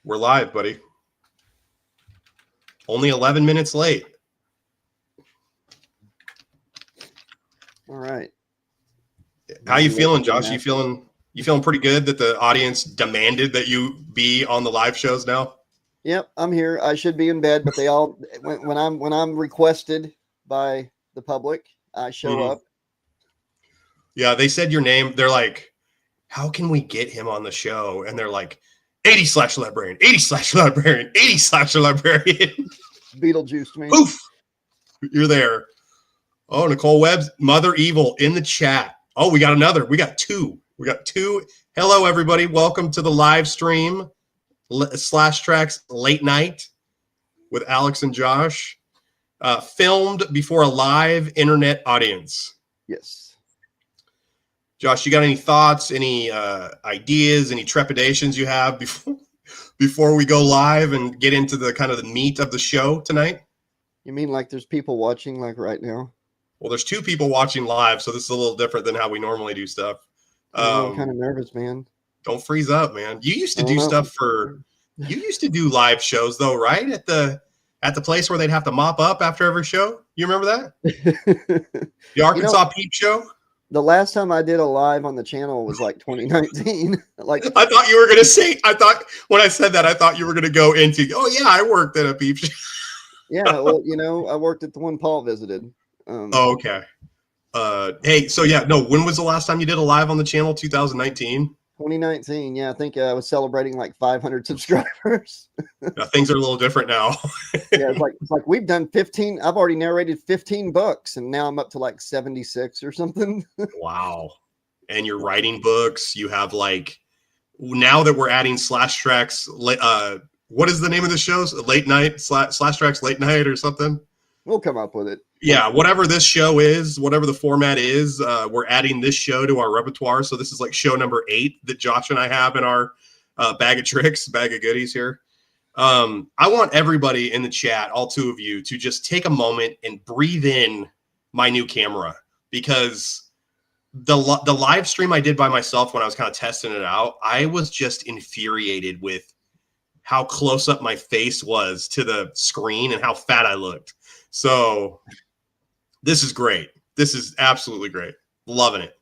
We're live, buddy. Only 11 minutes late. All right. How you feeling, Josh? You feeling pretty good that the audience demanded that you be on the live shows now? Yep, I'm here. I should be in bed, but they all when I'm requested by the public, I show up. Yeah, they said your name. They're like, how can we get him on the show? And they're like, 80/librarian, 80/librarian, 80/librarian. Beetlejuice, man. Oof. You're there. Oh, Nicole Webb's Mother Evil in the chat. Oh, we got another. We got two. Hello, everybody. Welcome to the live stream /Trax late night with Alex and Josh. Filmed before a live internet audience. Yes. Josh, you got any thoughts, any ideas, any trepidations you have before we go live and get into the kind of the meat of the show tonight? You mean like there's people watching like right now? Well, there's two people watching live, so this is a little different than how we normally do stuff. I'm kind of nervous, man. Don't freeze up, man. You used to do stuff you used to do live shows though, right? At the place where they'd have to mop up after every show. You remember that? The Arkansas Peep Show? The last time I did a live on the channel was like 2019. Like I thought you were going to say, when I said that, I thought you were going to go into, oh yeah, I worked at a Peep Show. Yeah, well, I worked at the one Paul visited. Okay. Hey, so yeah, no, when was the last time you did a live on the channel? 2019? 2019, yeah, I think I was celebrating like 500 subscribers. Yeah, things are a little different now. Yeah, it's like we've done 15. I've already narrated 15 books, and now I'm up to like 76 or something. Wow! And you're writing books. You have like now that we're adding /Trax. What is the name of the shows? Late night /Trax late night or something. We'll come up with it. Yeah, whatever this show is, whatever the format is, we're adding this show to our repertoire. So this is like show number 8 that Josh and I have in our bag of tricks, bag of goodies here. I want everybody in the chat, all two of you, to just take a moment and breathe in my new camera, because the live stream I did by myself when I was kind of testing it out, I was just infuriated with how close up my face was to the screen and how fat I looked. So this is great. This is absolutely great. Loving it.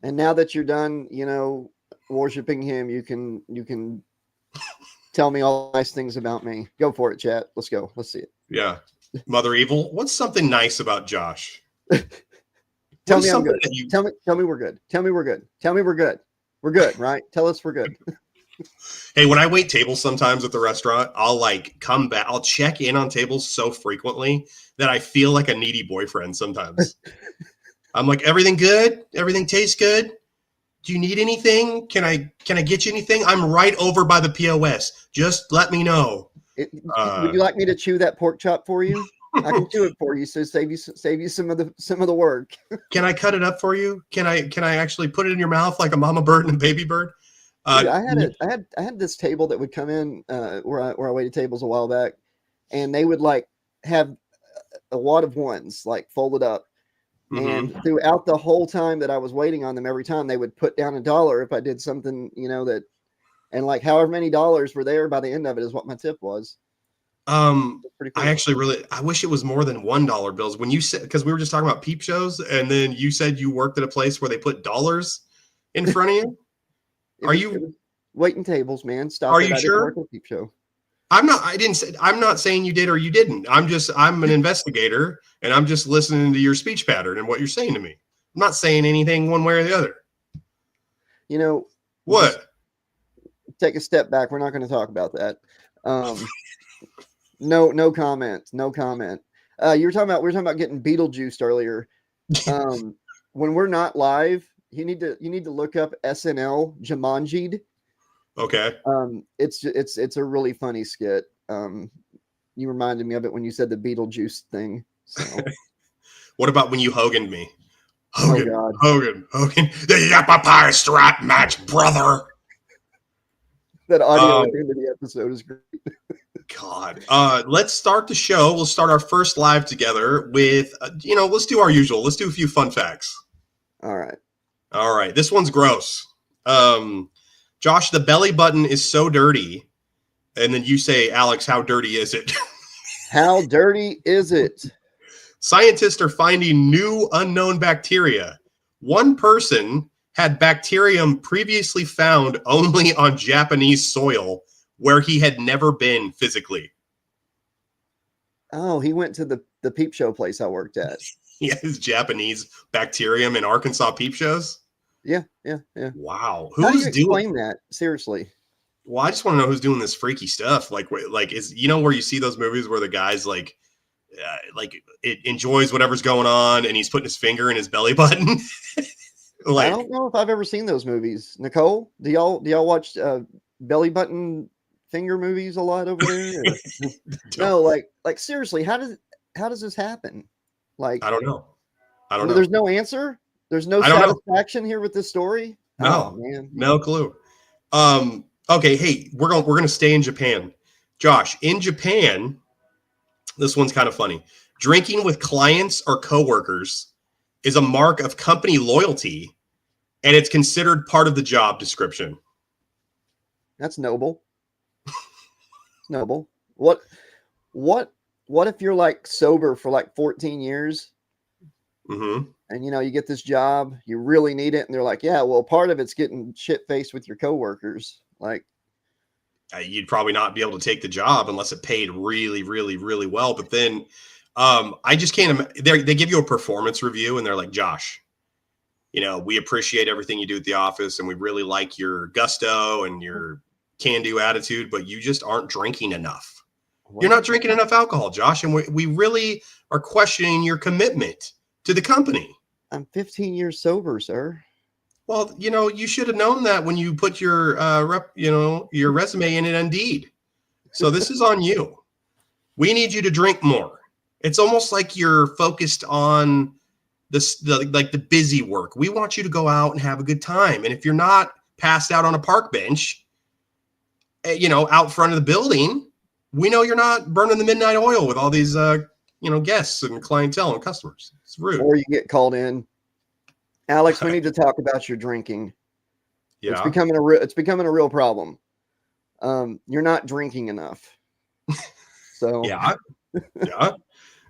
And now that you're done, worshiping him, you can tell me all nice things about me. Go for it, chat. Let's go. Let's see it. Yeah. Mother Evil, what's something nice about Josh? Tell me I'm good. Tell me we're good. Tell me we're good. Tell me we're good. We're good, right? Tell us we're good. Hey, when I wait tables sometimes at the restaurant, I'll like come back. I'll check in on tables so frequently that I feel like a needy boyfriend sometimes. I'm like, everything good? Everything tastes good? Do you need anything? Can I get you anything? I'm right over by the POS. Just let me know. Would you like me to chew that pork chop for you? I can chew it for you, so save you some of the work. Can I cut it up for you? Can I actually put it in your mouth like a mama bird and a baby bird? Dude, I had this table that would come in where I waited tables a while back, and they would like have a lot of ones like folded up. Mm-hmm. And throughout the whole time that I was waiting on them, every time they would put down $1 if I did something, and like however many dollars were there by the end of it is what my tip was. Pretty cool. I wish it was more than $1 bills. When you said, because we were just talking about peep shows, and then you said you worked at a place where they put dollars in front of you. Are you waiting tables, man? Stop. Are you sure? Work a peep show. I'm not saying you did or you didn't. I'm an investigator, and I'm just listening to your speech pattern and what you're saying to me. I'm not saying anything one way or the other. What? Take a step back. We're not going to talk about that. No comment. No comment. We were talking about getting Beetlejuiced earlier. When we're not live, you need to look up SNL Jumanji'd. Okay. It's a really funny skit. You reminded me of it when you said the Beetlejuice thing. So. What about when you Hogan'd me? Hogan. The Yappa strap match, brother. That audio at the end of the episode is great. God. Let's start the show. We'll start our first live together with, let's do our usual. Let's do a few fun facts. All right. This one's gross. Josh, the belly button is so dirty. And then you say, Alex, how dirty is it? How dirty is it? Scientists are finding new unknown bacteria. One person had bacterium previously found only on Japanese soil where he had never been physically. Oh, he went to the peep show place I worked at. He has Japanese bacterium in Arkansas peep shows? Yeah. Wow. How do you explain that? Seriously. Well, I just want to know who's doing this freaky stuff. Like is where you see those movies where the guy's like it enjoys whatever's going on and he's putting his finger in his belly button. I don't know if I've ever seen those movies. Nicole, do y'all watch belly button finger movies a lot over there? No, like seriously, how does this happen? Like I don't know. Know. There's no answer. There's no satisfaction here with this story. No, oh, man. No clue. Okay, hey, we're gonna stay in Japan. Josh, in Japan, this one's kind of funny. Drinking with clients or coworkers is a mark of company loyalty, and it's considered part of the job description. That's noble. It's noble. What if you're like sober for like 14 years? Mm-hmm. And you get this job, you really need it, and they're like, yeah, well, part of it's getting shit-faced with your coworkers. Like, you'd probably not be able to take the job unless it paid really, really, really well. But then I just can't. They give you a performance review, and they're like, Josh, we appreciate everything you do at the office, and we really like your gusto and your can-do attitude, but you just aren't drinking enough. You're not drinking enough alcohol, Josh, and we really are questioning your commitment to the company. I'm 15 years sober, sir. Well, you should have known that when you put your your resume in Indeed. So this is on you. We need you to drink more. It's almost like you're focused on the busy work. We want you to go out and have a good time. And if you're not passed out on a park bench, out front of the building, we know you're not burning the midnight oil with all these guests and clientele and customers. It's rude. Or you get called in. Alex, we need to talk about your drinking. Yeah. It's becoming a real problem. You're not drinking enough. So yeah.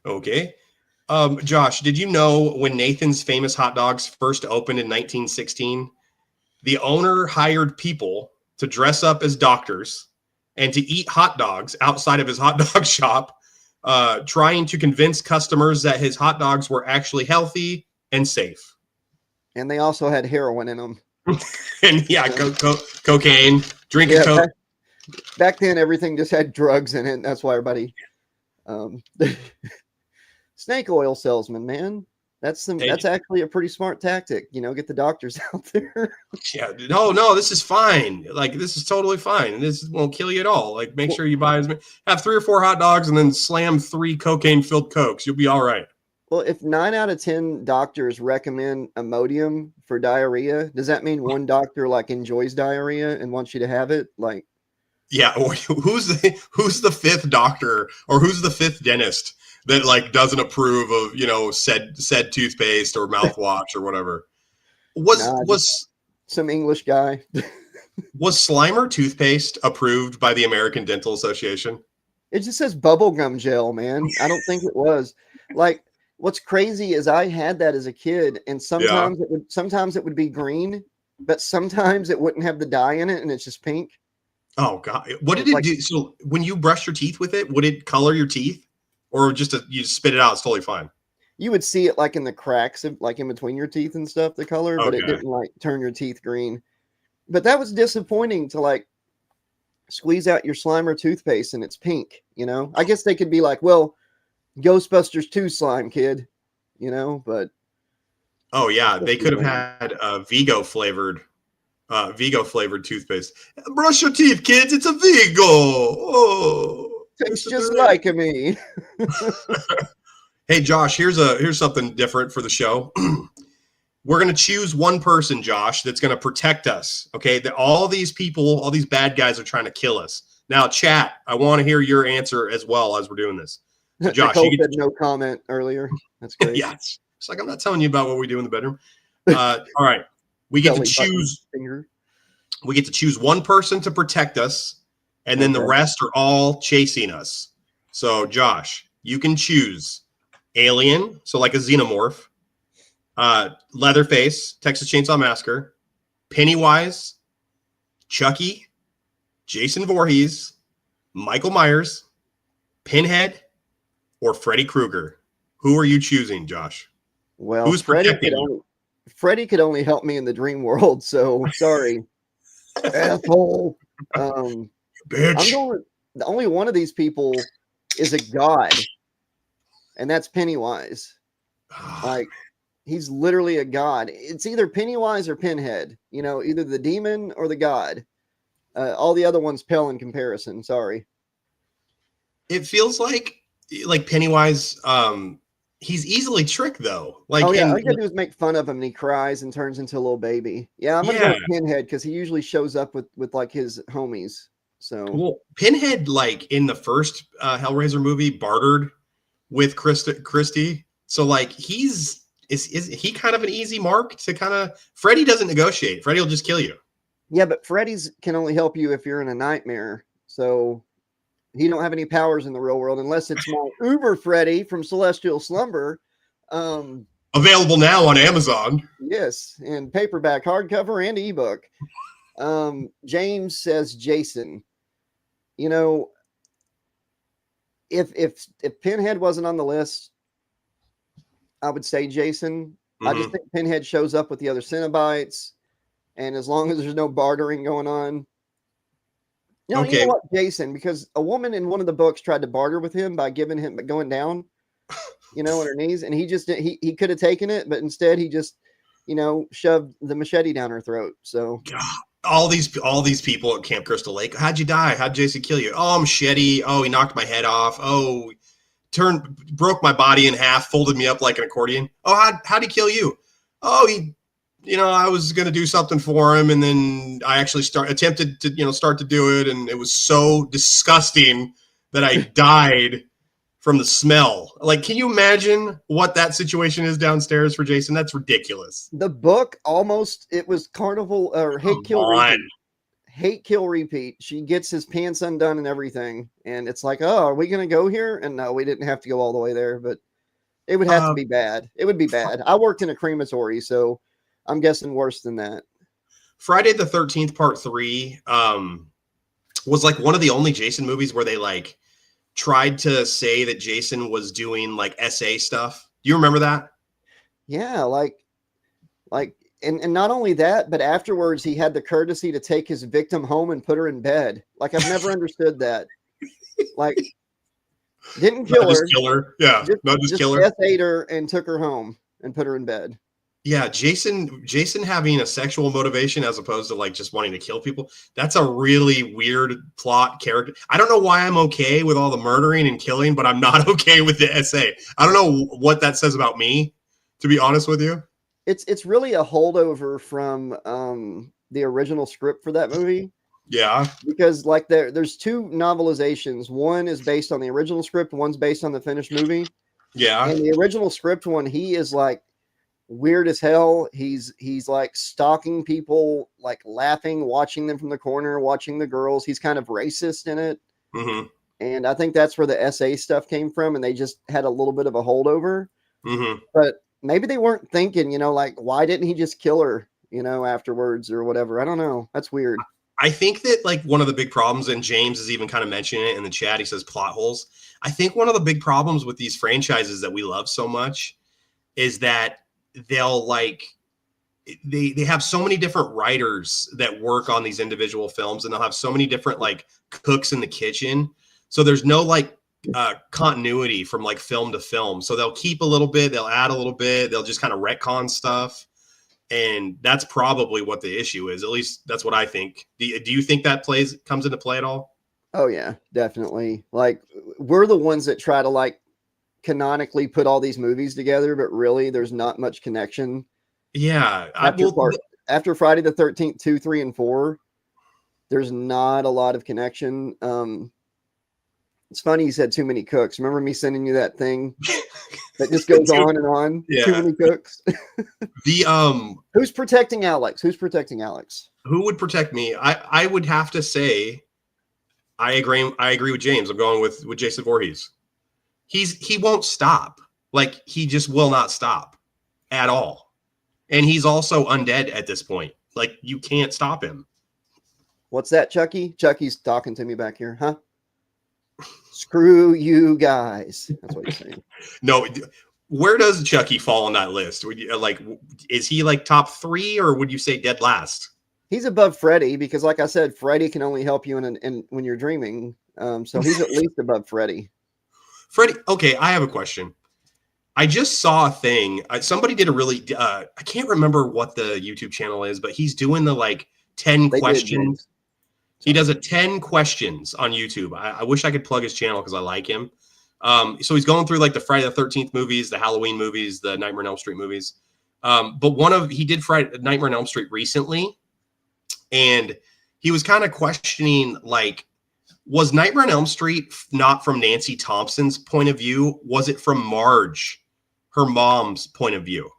Okay. Josh, did you know when Nathan's Famous Hot Dogs first opened in 1916, the owner hired people to dress up as doctors and to eat hot dogs outside of his hot dog shop, trying to convince customers that his hot dogs were actually healthy and safe. And they also had heroin in them. And cocaine, drinking coke. Back then, everything just had drugs in it. That's why everybody. Snake oil salesman, man. That's actually a pretty smart tactic. Get the doctors out there. Yeah. No, this is fine. Like, this is totally fine. This won't kill you at all. Like, make sure you have 3 or 4 hot dogs and then slam 3 cocaine-filled Cokes. You'll be all right. Well, if 9 out of 10 doctors recommend Imodium for diarrhea, does that mean one doctor enjoys diarrhea and wants you to have it? Like, yeah. Or who's the 5th doctor or who's the 5th dentist that doesn't approve of said toothpaste or mouthwash or whatever? Was some English guy? Was Slimer toothpaste approved by the American Dental Association? It just says bubblegum gel, man. I don't think it was. Like, what's crazy is I had that as a kid, and sometimes it would be green, but sometimes it wouldn't have the dye in it, and it's just pink. Oh God! What did it do? So when you brush your teeth with it, would it color your teeth, or you spit it out? It's totally fine. You would see it in the cracks, in between your teeth and stuff, the color, but it didn't turn your teeth green. But that was disappointing to squeeze out your Slimer toothpaste and it's pink. I guess they could be like, well, Ghostbusters 2 slime, kid, but. Oh yeah, they could have had Vigo flavored toothpaste. Brush your teeth, kids. It's a Vigo. Oh, tastes just like me. Hey Josh, here's something different for the show. We're going to choose one person, Josh, that's going to protect us. Okay, that all these people, all these bad guys are trying to kill us. Now, chat, I want to hear your answer as well as we're doing this. So, Josh, you said no comment earlier. That's great. Yeah, it's like I'm not telling you about what we do in the bedroom. All right, we get to choose. We get to choose one person to protect us, and then the rest are all chasing us. So, Josh, you can choose Alien, so like a xenomorph, Leatherface, Texas Chainsaw Massacre, Pennywise, Chucky, Jason Voorhees, Michael Myers, Pinhead, or Freddy Krueger. Who are you choosing, Josh? Well, who's protecting you? Freddy could only help me in the dream world, so sorry. Asshole. Bitch. I'm going. The only one of these people is a god, and that's Pennywise. Like, he's literally a god. It's either Pennywise or Pinhead. You know, either the demon or the god. All the other ones pale in comparison. Sorry. It feels like Pennywise. He's easily tricked though. Like, oh yeah, all you gotta do is make fun of him, and he cries and turns into a little baby. Yeah, I'm gonna go with Pinhead because he usually shows up with like his homies. So, well, Pinhead, like in the first Hellraiser movie, bartered with Christie. So, like, is he kind of an easy mark to kind of? Freddy doesn't negotiate. Freddy will just kill you. Yeah, but Freddy's can only help you if you're in a nightmare. So he don't have any powers in the real world unless it's my Uber Freddy from Celestial Slumber. Available now on Amazon. Yes, in paperback, hardcover, and ebook. James says Jason. You know, if Pinhead wasn't on the list, I would say Jason. I just think Pinhead shows up with the other Cenobites, and as long as there's no bartering going on. You know what, Jason, because a woman in one of the books tried to barter with him by going down, on her knees, and he could have taken it, but instead he just, shoved the machete down her throat. So God, all these people at Camp Crystal Lake. How'd you die? How'd Jason kill you? Oh, machete. Oh, he knocked my head off. Oh, broke my body in half, folded me up like an accordion. Oh, how'd he kill you? Oh, he. I was going to do something for him, and then I actually attempted to, start to do it, and it was so disgusting that I died from the smell. Like, can you imagine what that situation is downstairs for Jason? That's ridiculous. The book it was Carnival or Hate Kill Repeat. She gets his pants undone and everything, and it's like, oh, are we going to go here? And no, we didn't have to go all the way there, but it would have to be bad. It would be bad. I worked in a crematory, so I'm guessing worse than that. Friday the 13th Part 3 was like one of the only Jason movies where they like tried to say that Jason was doing like SA stuff. Do you remember that? Yeah, and not only that, but afterwards he had the courtesy to take his victim home and put her in bed. Like, I've never understood that. Like, didn't kill her. Just kill her. Yeah, not just kill her. Just ate her and took her home and put her in bed. Yeah, Jason having a sexual motivation as opposed to like just wanting to kill people. That's a really weird plot character. I don't know why I'm okay with all the murdering and killing, but I'm not okay with the SA. I don't know what that says about me, to be honest with you. It's really a holdover from the original script for that movie. Yeah. Because like there's two novelizations. One is based on the original script, one's based on the finished movie. Yeah. And the original script one, he is like weird as hell. He's like stalking people, like laughing, watching them from the corner, watching the girls. He's kind of racist in it. Mm-hmm. And I think that's where the SA stuff came from, and they just had a little bit of a holdover. Mm-hmm. But maybe they weren't thinking, like, why didn't he just kill her, afterwards or whatever? I don't know. That's weird. I think that like one of the big problems, and James is even kind of mentioning it in the chat, he says plot holes. I think one of the big problems with these franchises that we love so much is that they'll like they have so many different writers that work on these individual films, and they'll have so many different like cooks in the kitchen. So there's no like continuity from like film to film. So they'll keep a little bit, they'll add a little bit, they'll just kind of retcon stuff. And that's probably what the issue is. At least that's what I think. Do you think that comes into play at all? Oh yeah, definitely. Like, we're the ones that try to like canonically put all these movies together, but really there's not much connection. Yeah. After Friday the 13th, 2, 3, and 4, there's not a lot of connection. It's funny you said too many cooks. Remember me sending you that thing that just goes on and on? Yeah. Too many cooks. The Who's protecting Alex? Who's protecting Alex? Who would protect me? I would have to say I agree with James. I'm going with Jason Voorhees. He won't stop. Like, he just will not stop at all. And he's also undead at this point. Like, you can't stop him. What's that, Chucky? Chucky's talking to me back here, huh? Screw you guys. That's what he's saying. No, where does Chucky fall on that list? Would you, like, is he like top 3, or would you say dead last? He's above Freddy because, like I said, Freddy can only help you in when you're dreaming. So he's at least above Freddy. Freddy, okay, I have a question. I just saw a thing. Somebody did a really, I can't remember what the YouTube channel is, but he's doing the like 10 questions. He does a 10 questions on YouTube. I wish I could plug his channel because I like him. So he's going through like the Friday the 13th movies, the Halloween movies, the Nightmare on Elm Street movies. But he did Nightmare on Elm Street recently. And he was kind of questioning, like, was Nightmare on Elm Street not from Nancy Thompson's point of view? Was it from Marge, her mom's point of view?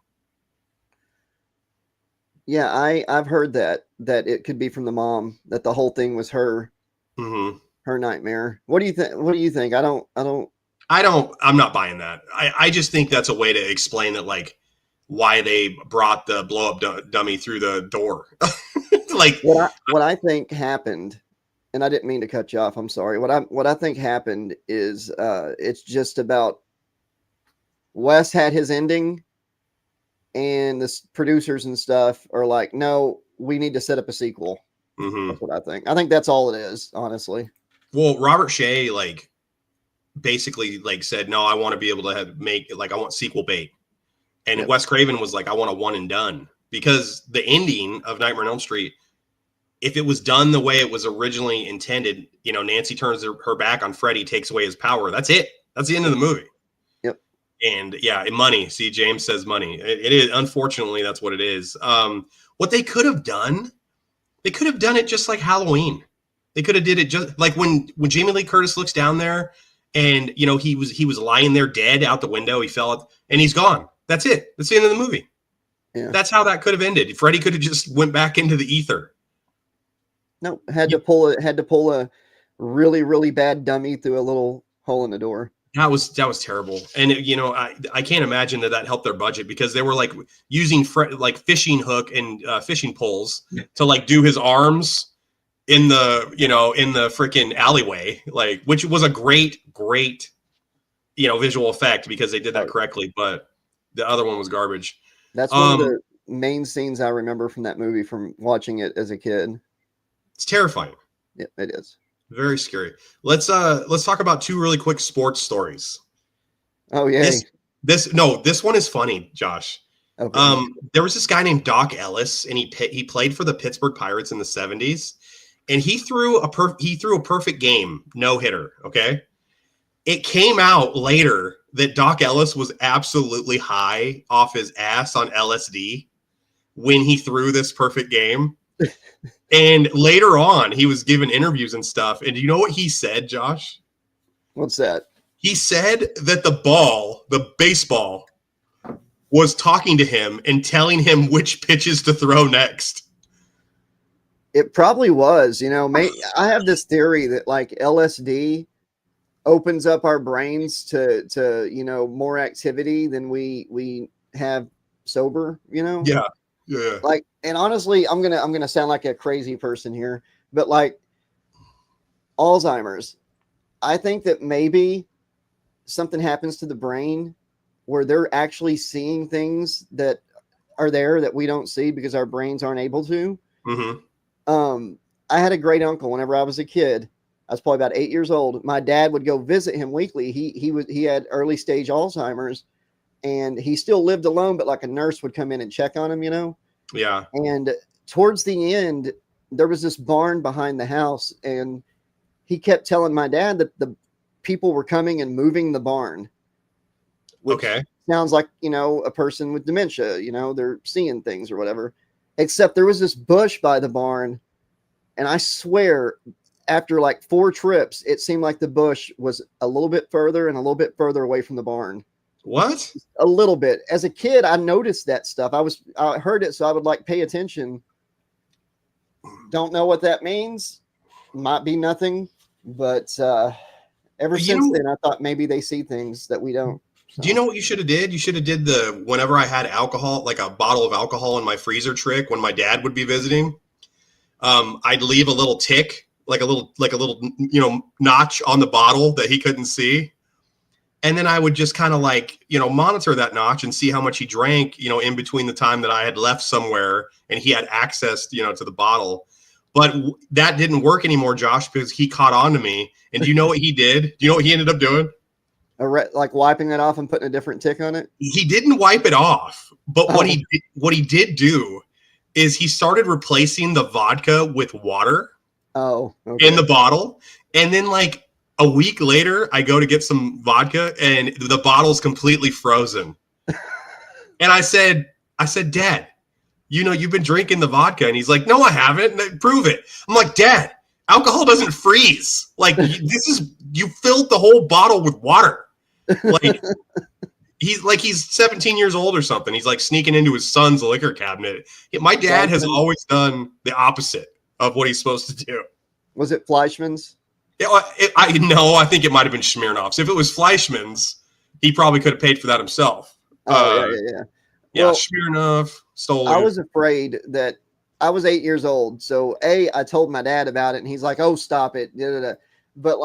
Yeah, I've heard that it could be from the mom, that the whole thing was her, her nightmare. What do you think? What do you think? I'm not buying that. I just think that's a way to explain that, like, why they brought the blow up dummy through the door. Like, what I think happened, and I didn't mean to cut you off. I'm sorry. What I think happened is it's just about Wes had his ending, and the producers and stuff are like, no, we need to set up a sequel. That's what I think. I think that's all it is, honestly. Well, Robert Shea, like, basically, like, said, no, I want to be able to I want sequel bait. And Wes Craven was like, I want a one and done, because the ending of Nightmare on Elm Street, if it was done the way it was originally intended, Nancy turns her back on Freddy, takes away his power. That's it. That's the end of the movie. Yep. And yeah, money. See, James says money. It is. Unfortunately, that's what it is. What they could have done, they could have done it just like Halloween. They could have did it just like when Jamie Lee Curtis looks down there, and he was lying there dead out the window. He fell out, and he's gone. That's it. That's the end of the movie. Yeah. That's how that could have ended. Freddy could have just went back into the ether. No, had to pull a really, really bad dummy through a little hole in the door. That was terrible. And I can't imagine that helped their budget, because they were like using like fishing hook and fishing poles to like do his arms in the freaking alleyway, like, which was a great visual effect because they did that correctly, but the other one was garbage. That's one of the main scenes I remember from that movie from watching it as a kid. It's terrifying. Yeah, it is. Very scary. Let's talk about 2 really quick sports stories. Oh yeah. This one is funny, Josh. Okay. There was this guy named Doc Ellis, and he played for the Pittsburgh Pirates in the 70s, and he threw a perfect game, no-hitter, okay? It came out later that Doc Ellis was absolutely high off his ass on LSD when he threw this perfect game. And later on, he was given interviews and stuff. And you know what he said, Josh? What's that? He said that the baseball, was talking to him and telling him which pitches to throw next. It probably was. I have this theory that like LSD opens up our brains to more activity than we have sober. Yeah. Like, and honestly, I'm gonna sound like a crazy person here, but like Alzheimer's, I think that maybe something happens to the brain where they're actually seeing things that are there that we don't see because our brains aren't able to. I had a great uncle whenever I was a kid. I was probably about 8 years old. My dad would go visit him weekly. He had early stage Alzheimer's, and he still lived alone, but like a nurse would come in and check on him, Yeah. And towards the end, there was this barn behind the house, and he kept telling my dad that the people were coming and moving the barn. Okay. Sounds like, a person with dementia, they're seeing things or whatever. Except there was this bush by the barn, and I swear after like 4 trips, it seemed like the bush was a little bit further and a little bit further away from the barn. What? A little bit. As a kid, I noticed that stuff. I heard it, so I would like pay attention. Don't know what that means. Might be nothing, but ever since then, I thought maybe they see things that we don't. So. Do you know what you should have did? You should have did whenever I had alcohol, like a bottle of alcohol in my freezer trick when my dad would be visiting, I'd leave a little tick, like a little, notch on the bottle that he couldn't see. And then I would just kind of monitor that notch and see how much he drank, in between the time that I had left somewhere and he had access, to the bottle. But that didn't work anymore, Josh, because he caught on to me. And do you know what he did? Do you know what he ended up doing? Like wiping it off and putting a different tick on it? He didn't wipe it off. But what he did do is he started replacing the vodka with water in the bottle. And then a week later, I go to get some vodka and the bottle's completely frozen. And I said, Dad, you've been drinking the vodka. And he's like, no, I haven't. Prove it. I'm like, Dad, alcohol doesn't freeze. You filled the whole bottle with water. He's 17 years old or something. He's sneaking into his son's liquor cabinet. My dad has always done the opposite of what he's supposed to do. Was it Fleischmann's? I think it might have been Smirnoff's. If it was Fleischmann's, he probably could have paid for that himself. Yeah. Yeah, well, Smirnoff stole it. I was afraid that I was 8 years old. So I told my dad about it and he's like, oh, stop it. But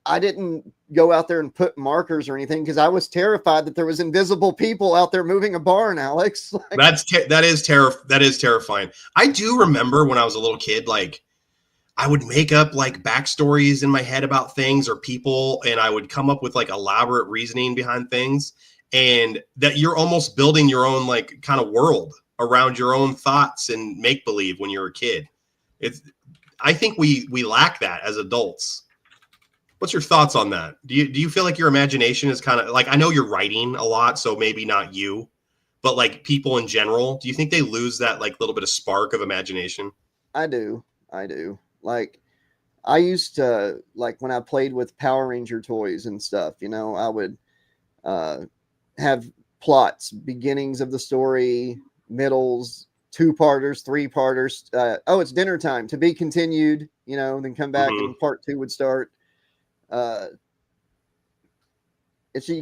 I didn't go out there and put markers or anything because I was terrified that there was invisible people out there moving a barn, Alex. That is terrifying. I do remember when I was a little kid, I would make up backstories in my head about things or people, and I would come up with elaborate reasoning behind things, and that you're almost building your own kind of world around your own thoughts and make believe when you're a kid. I think we lack that as adults. What's your thoughts on that? Do you feel like your imagination is kind of I know you're writing a lot, so maybe not you, but people in general, do you think they lose that little bit of spark of imagination? I do. I used to when I played with Power Ranger toys and stuff, I would have plots, beginnings of the story, middles, 2-parters, 3-parters. It's dinner time, to be continued, then come back and part 2 would start. You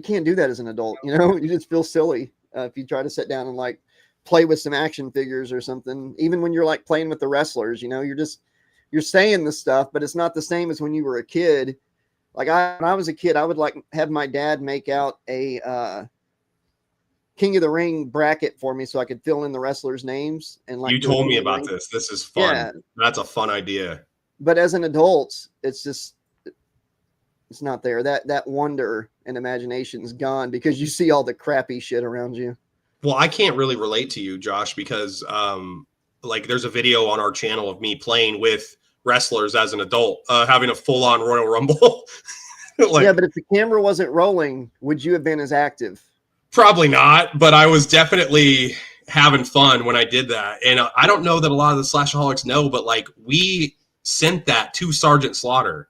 can't do that as an adult, you just feel silly if you try to sit down and play with some action figures or something. Even when you're playing with the wrestlers, you're saying this stuff, but it's not the same as when you were a kid. When I was a kid, I would have my dad make out a King of the Ring bracket for me so I could fill in the wrestlers' names. And you told me about this. This is fun. Yeah. That's a fun idea. But as an adult, it's not there. That wonder and imagination is gone because you see all the crappy shit around you. Well, I can't really relate to you, Josh, because there's a video on our channel of me playing with wrestlers as an adult, having a full-on Royal Rumble. Yeah, but if the camera wasn't rolling, would you have been as active? Probably not, but I was definitely having fun when I did that. And I don't know that a lot of the Slashaholics know, but we sent that to Sergeant Slaughter,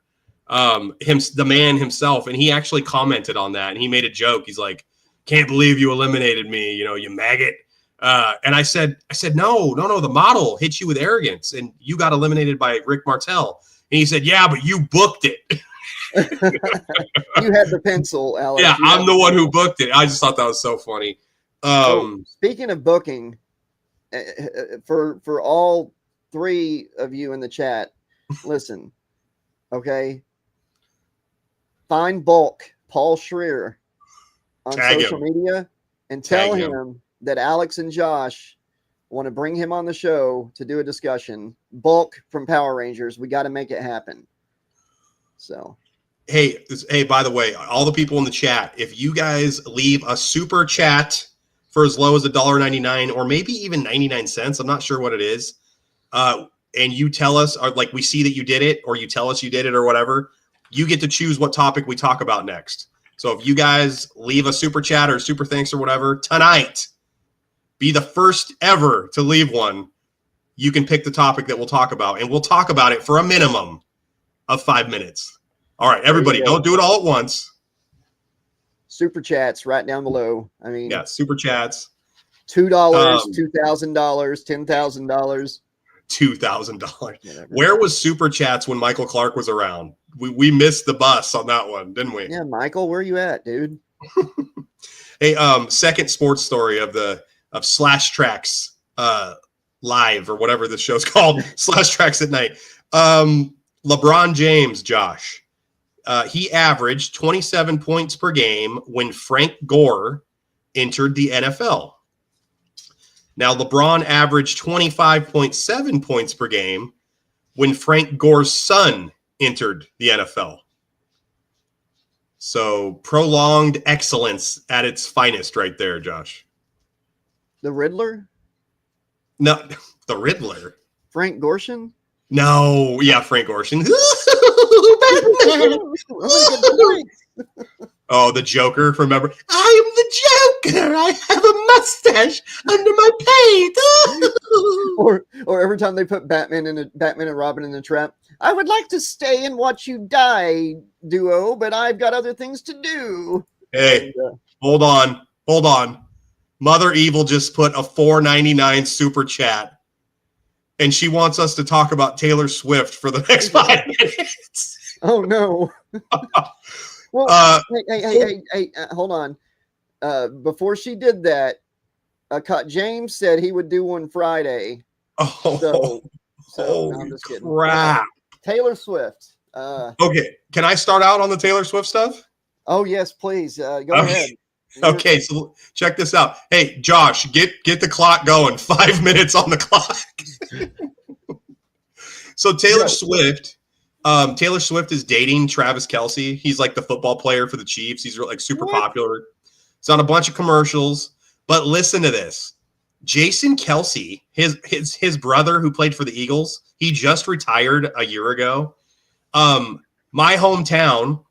the man himself, and he actually commented on that, and he made a joke. He's like, "Can't believe you eliminated me, you maggot." And I said, no, the model hit you with arrogance, and you got eliminated by Rick Martel. And he said, "Yeah, but you booked it." You had the pencil, Alex. Yeah, I'm the one who booked it. I just thought that was so funny. Speaking of booking, for all 3 of you in the chat, listen, okay? Find Bulk, Paul Schreier, on social media and tell him that Alex and Josh want to bring him on the show to do a discussion. Bulk from Power Rangers. We got to make it happen. So. Hey, by the way, all the people in the chat, if you guys leave a super chat for as low as $1.99 or maybe even 99 cents, I'm not sure what it is, and you tell us, or we see that you did it, or you tell us you did it or whatever, you get to choose what topic we talk about next. So if you guys leave a super chat or super thanks or whatever tonight, be the first ever to leave one, you can pick the topic that we'll talk about, and we'll talk about it for a minimum of 5 minutes. All right, everybody, don't do it all at once. Super chats right down below. I mean, yeah, super chats. $2, $2,000, $10,000. $2,000. Where was super chats when Michael Clark was around? We missed the bus on that one, didn't we? Yeah, Michael, where you at, dude? Hey, second sports story of Slash Trax live or whatever this show's called. Slash Trax at night. LeBron James, Josh. He averaged 27 points per game when Frank Gore entered the NFL. Now, LeBron averaged 25.7 points per game when Frank Gore's son entered the NFL. So prolonged excellence at its finest right there, Josh. The Riddler? No, the Riddler. Frank Gorshin? No, yeah, Frank Gorshin. Oh, the Joker, remember? I am the Joker. I have a mustache under my paint. or every time they put Batman and Robin in a trap, I would like to stay and watch you die, duo, but I've got other things to do. Hey, hold on. Mother Evil just put a $4.99 super chat, and she wants us to talk about Taylor Swift for the next 5 minutes. Oh, no. Well, hey, hold on. Before she did that, James said he would do one Friday. Oh, so no, I'm just kidding. Crap. Taylor Swift. Okay, can I start out on the Taylor Swift stuff? Oh, yes, please. Go ahead. Okay, so check this out. Hey, Josh, get the clock going. 5 minutes on the clock. So Taylor Swift is dating Travis Kelce. He's like the football player for the Chiefs. He's like super popular. He's on a bunch of commercials. But listen to this. Jason Kelce, his brother who played for the Eagles, he just retired a year ago. My hometown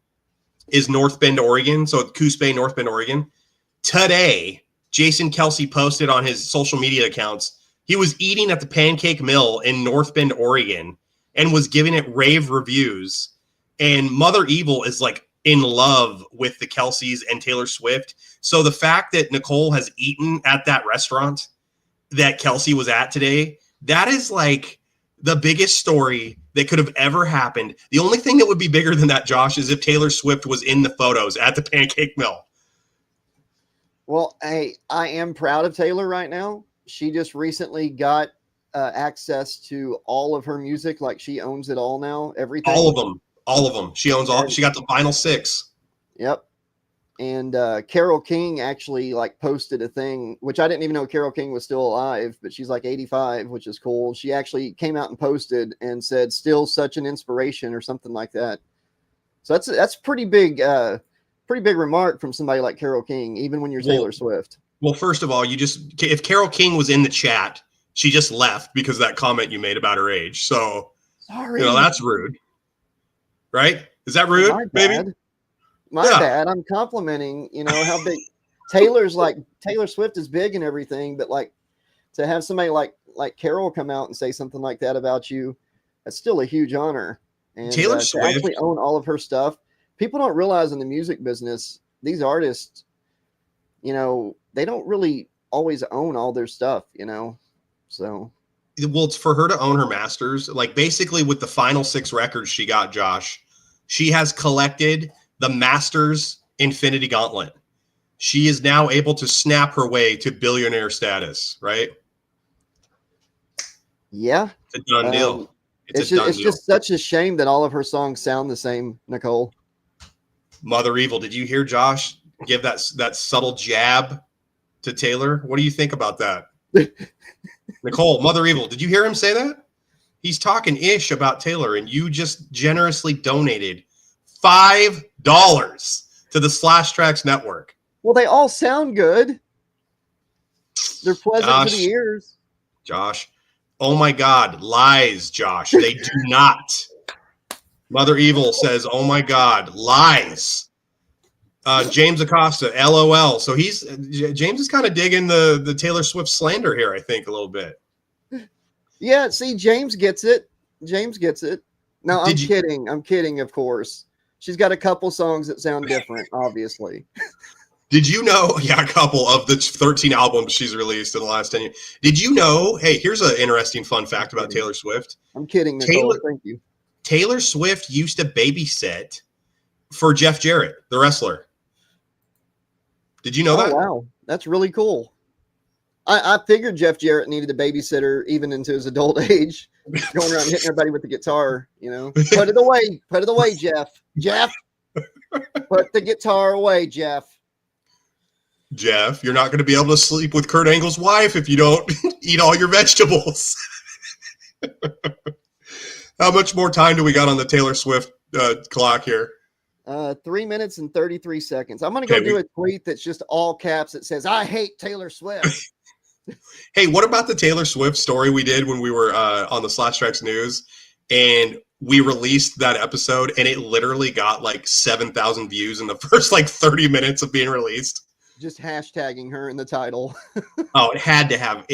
is North Bend, Oregon. So Coos Bay, North Bend, Oregon. Today, Jason Kelce posted on his social media accounts, he was eating at the Pancake Mill in North Bend, Oregon, and was giving it rave reviews. And Mother Evil is like in love with the Kelces and Taylor Swift. So the fact that Nicole has eaten at that restaurant that Kelce was at today, that is like the biggest story that could have ever happened. The only thing that would be bigger than that, Josh, is if Taylor Swift was in the photos at the Pancake Mill. Well, hey, I am proud of Taylor right now. She just recently got access to all of her music. Like she owns it all now. Everything. All of them. She owns all. She got the final 6. Yep. And Carole King actually like posted a thing, which I didn't even know Carole King was still alive, but she's like 85, which is cool. She actually came out and posted and said, "Still such an inspiration," or something like that. So that's pretty big remark from somebody like Carole King, even when you're Taylor Swift. Well, first of all, if Carole King was in the chat, she just left because of that comment you made about her age. So, sorry, that's rude, right? Is that rude, baby? My bad. I'm complimenting, how big Taylor Swift is big and everything, but like to have somebody like Carole come out and say something like that about you, that's still a huge honor. And Taylor Swift to actually own all of her stuff. People don't realize in the music business, these artists, they don't really always own all their stuff, So, well, it's for her to own her masters. Like basically with the final 6 records she got, Josh, she has collected the Masters Infinity Gauntlet. She is now able to snap her way to billionaire status, right? Yeah. It's a done deal. It's just such a shame that all of her songs sound the same, Nicole. Mother Evil, did you hear Josh give that subtle jab to Taylor? What do you think about that? Nicole, Mother Evil, did you hear him say that? He's talking ish about Taylor, and you just generously donated $5 to the Slash Trax Network. Well, they all sound good. They're pleasant to the ears. Josh, oh my God, lies, Josh. They do not. Mother Evil says, oh my God, lies. James Acosta, LOL. So James is kind of digging the Taylor Swift slander here, I think, a little bit. Yeah, see, James gets it. James gets it. No, I'm kidding. I'm kidding, of course. She's got a couple songs that sound different, obviously. Did you know? Yeah, a couple of the 13 albums she's released in the last 10 years. Did you know? Hey, here's an interesting fun fact about Taylor Swift. I'm kidding, Nicole. Thank you. Taylor Swift used to babysit for Jeff Jarrett, the wrestler. Did you know that? Wow. That's really cool. I figured Jeff Jarrett needed a babysitter even into his adult age, going around hitting everybody with the guitar, you know. Put it away, Jeff. Jeff, put the guitar away, Jeff. Jeff, you're not going to be able to sleep with Kurt Angle's wife if you don't eat all your vegetables. How much more time do we got on the Taylor Swift clock here? 3 minutes and 33 seconds. I'm going to go do a tweet that's just all caps that says, I hate Taylor Swift. Hey, what about the Taylor Swift story we did when we were on the Trax News, and we released that episode, and it literally got like 7,000 views in the first like 30 minutes of being released? Just hashtagging her in the title. Oh, it had to have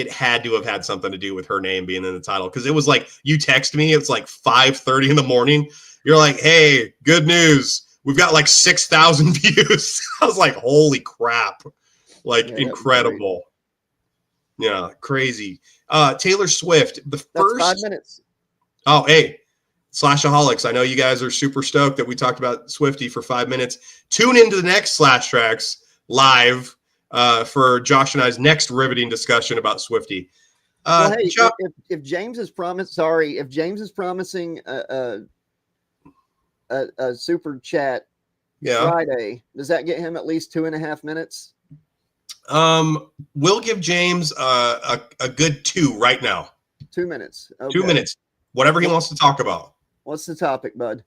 had something to do with her name being in the title, because it was like, you text me, it's like 5:30 in the morning. You're like, hey, good news. We've got like 6,000 views. I was like, holy crap. Like, incredible. Yeah, crazy. Taylor Swift, that's 5 minutes. Oh, hey, Slashaholics. I know you guys are super stoked that we talked about Swiftie for 5 minutes. Tune into the next Trax live for Josh and I's next riveting discussion about Swiftie. Well, hey, if James is promising a super chat Friday, does that get him at least 2.5 minutes? We'll give James a good 2 right now. 2 minutes. Okay. 2 minutes. Whatever he wants to talk about. What's the topic, bud?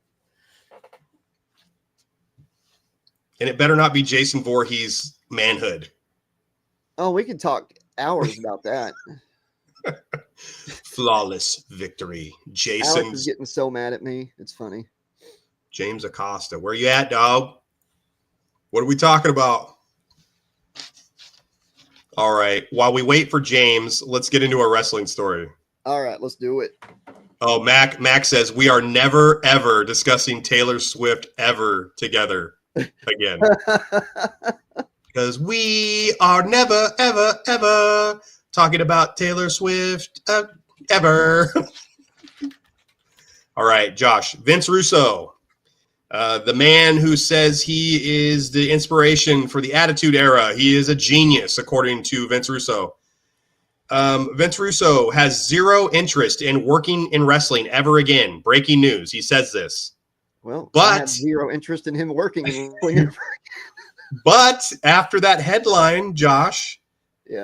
And it better not be Jason Voorhees' manhood. Oh, we could talk hours about that. Flawless victory. Jason's Alex is getting so mad at me. It's funny. James Acosta. Where you at, dog? What are we talking about? All right. While we wait for James, let's get into a wrestling story. All right, let's do it. Oh, Mac says we are never, ever discussing Taylor Swift ever together again. Because we are never, ever, ever talking about Taylor Swift ever. All right, Josh. Vince Russo, the man who says he is the inspiration for the Attitude Era. He is a genius, according to Vince Russo. Vince Russo has zero interest in working in wrestling ever again. Breaking news. He says this. Well, but I have zero interest in him working in wrestling. But after that headline, Josh,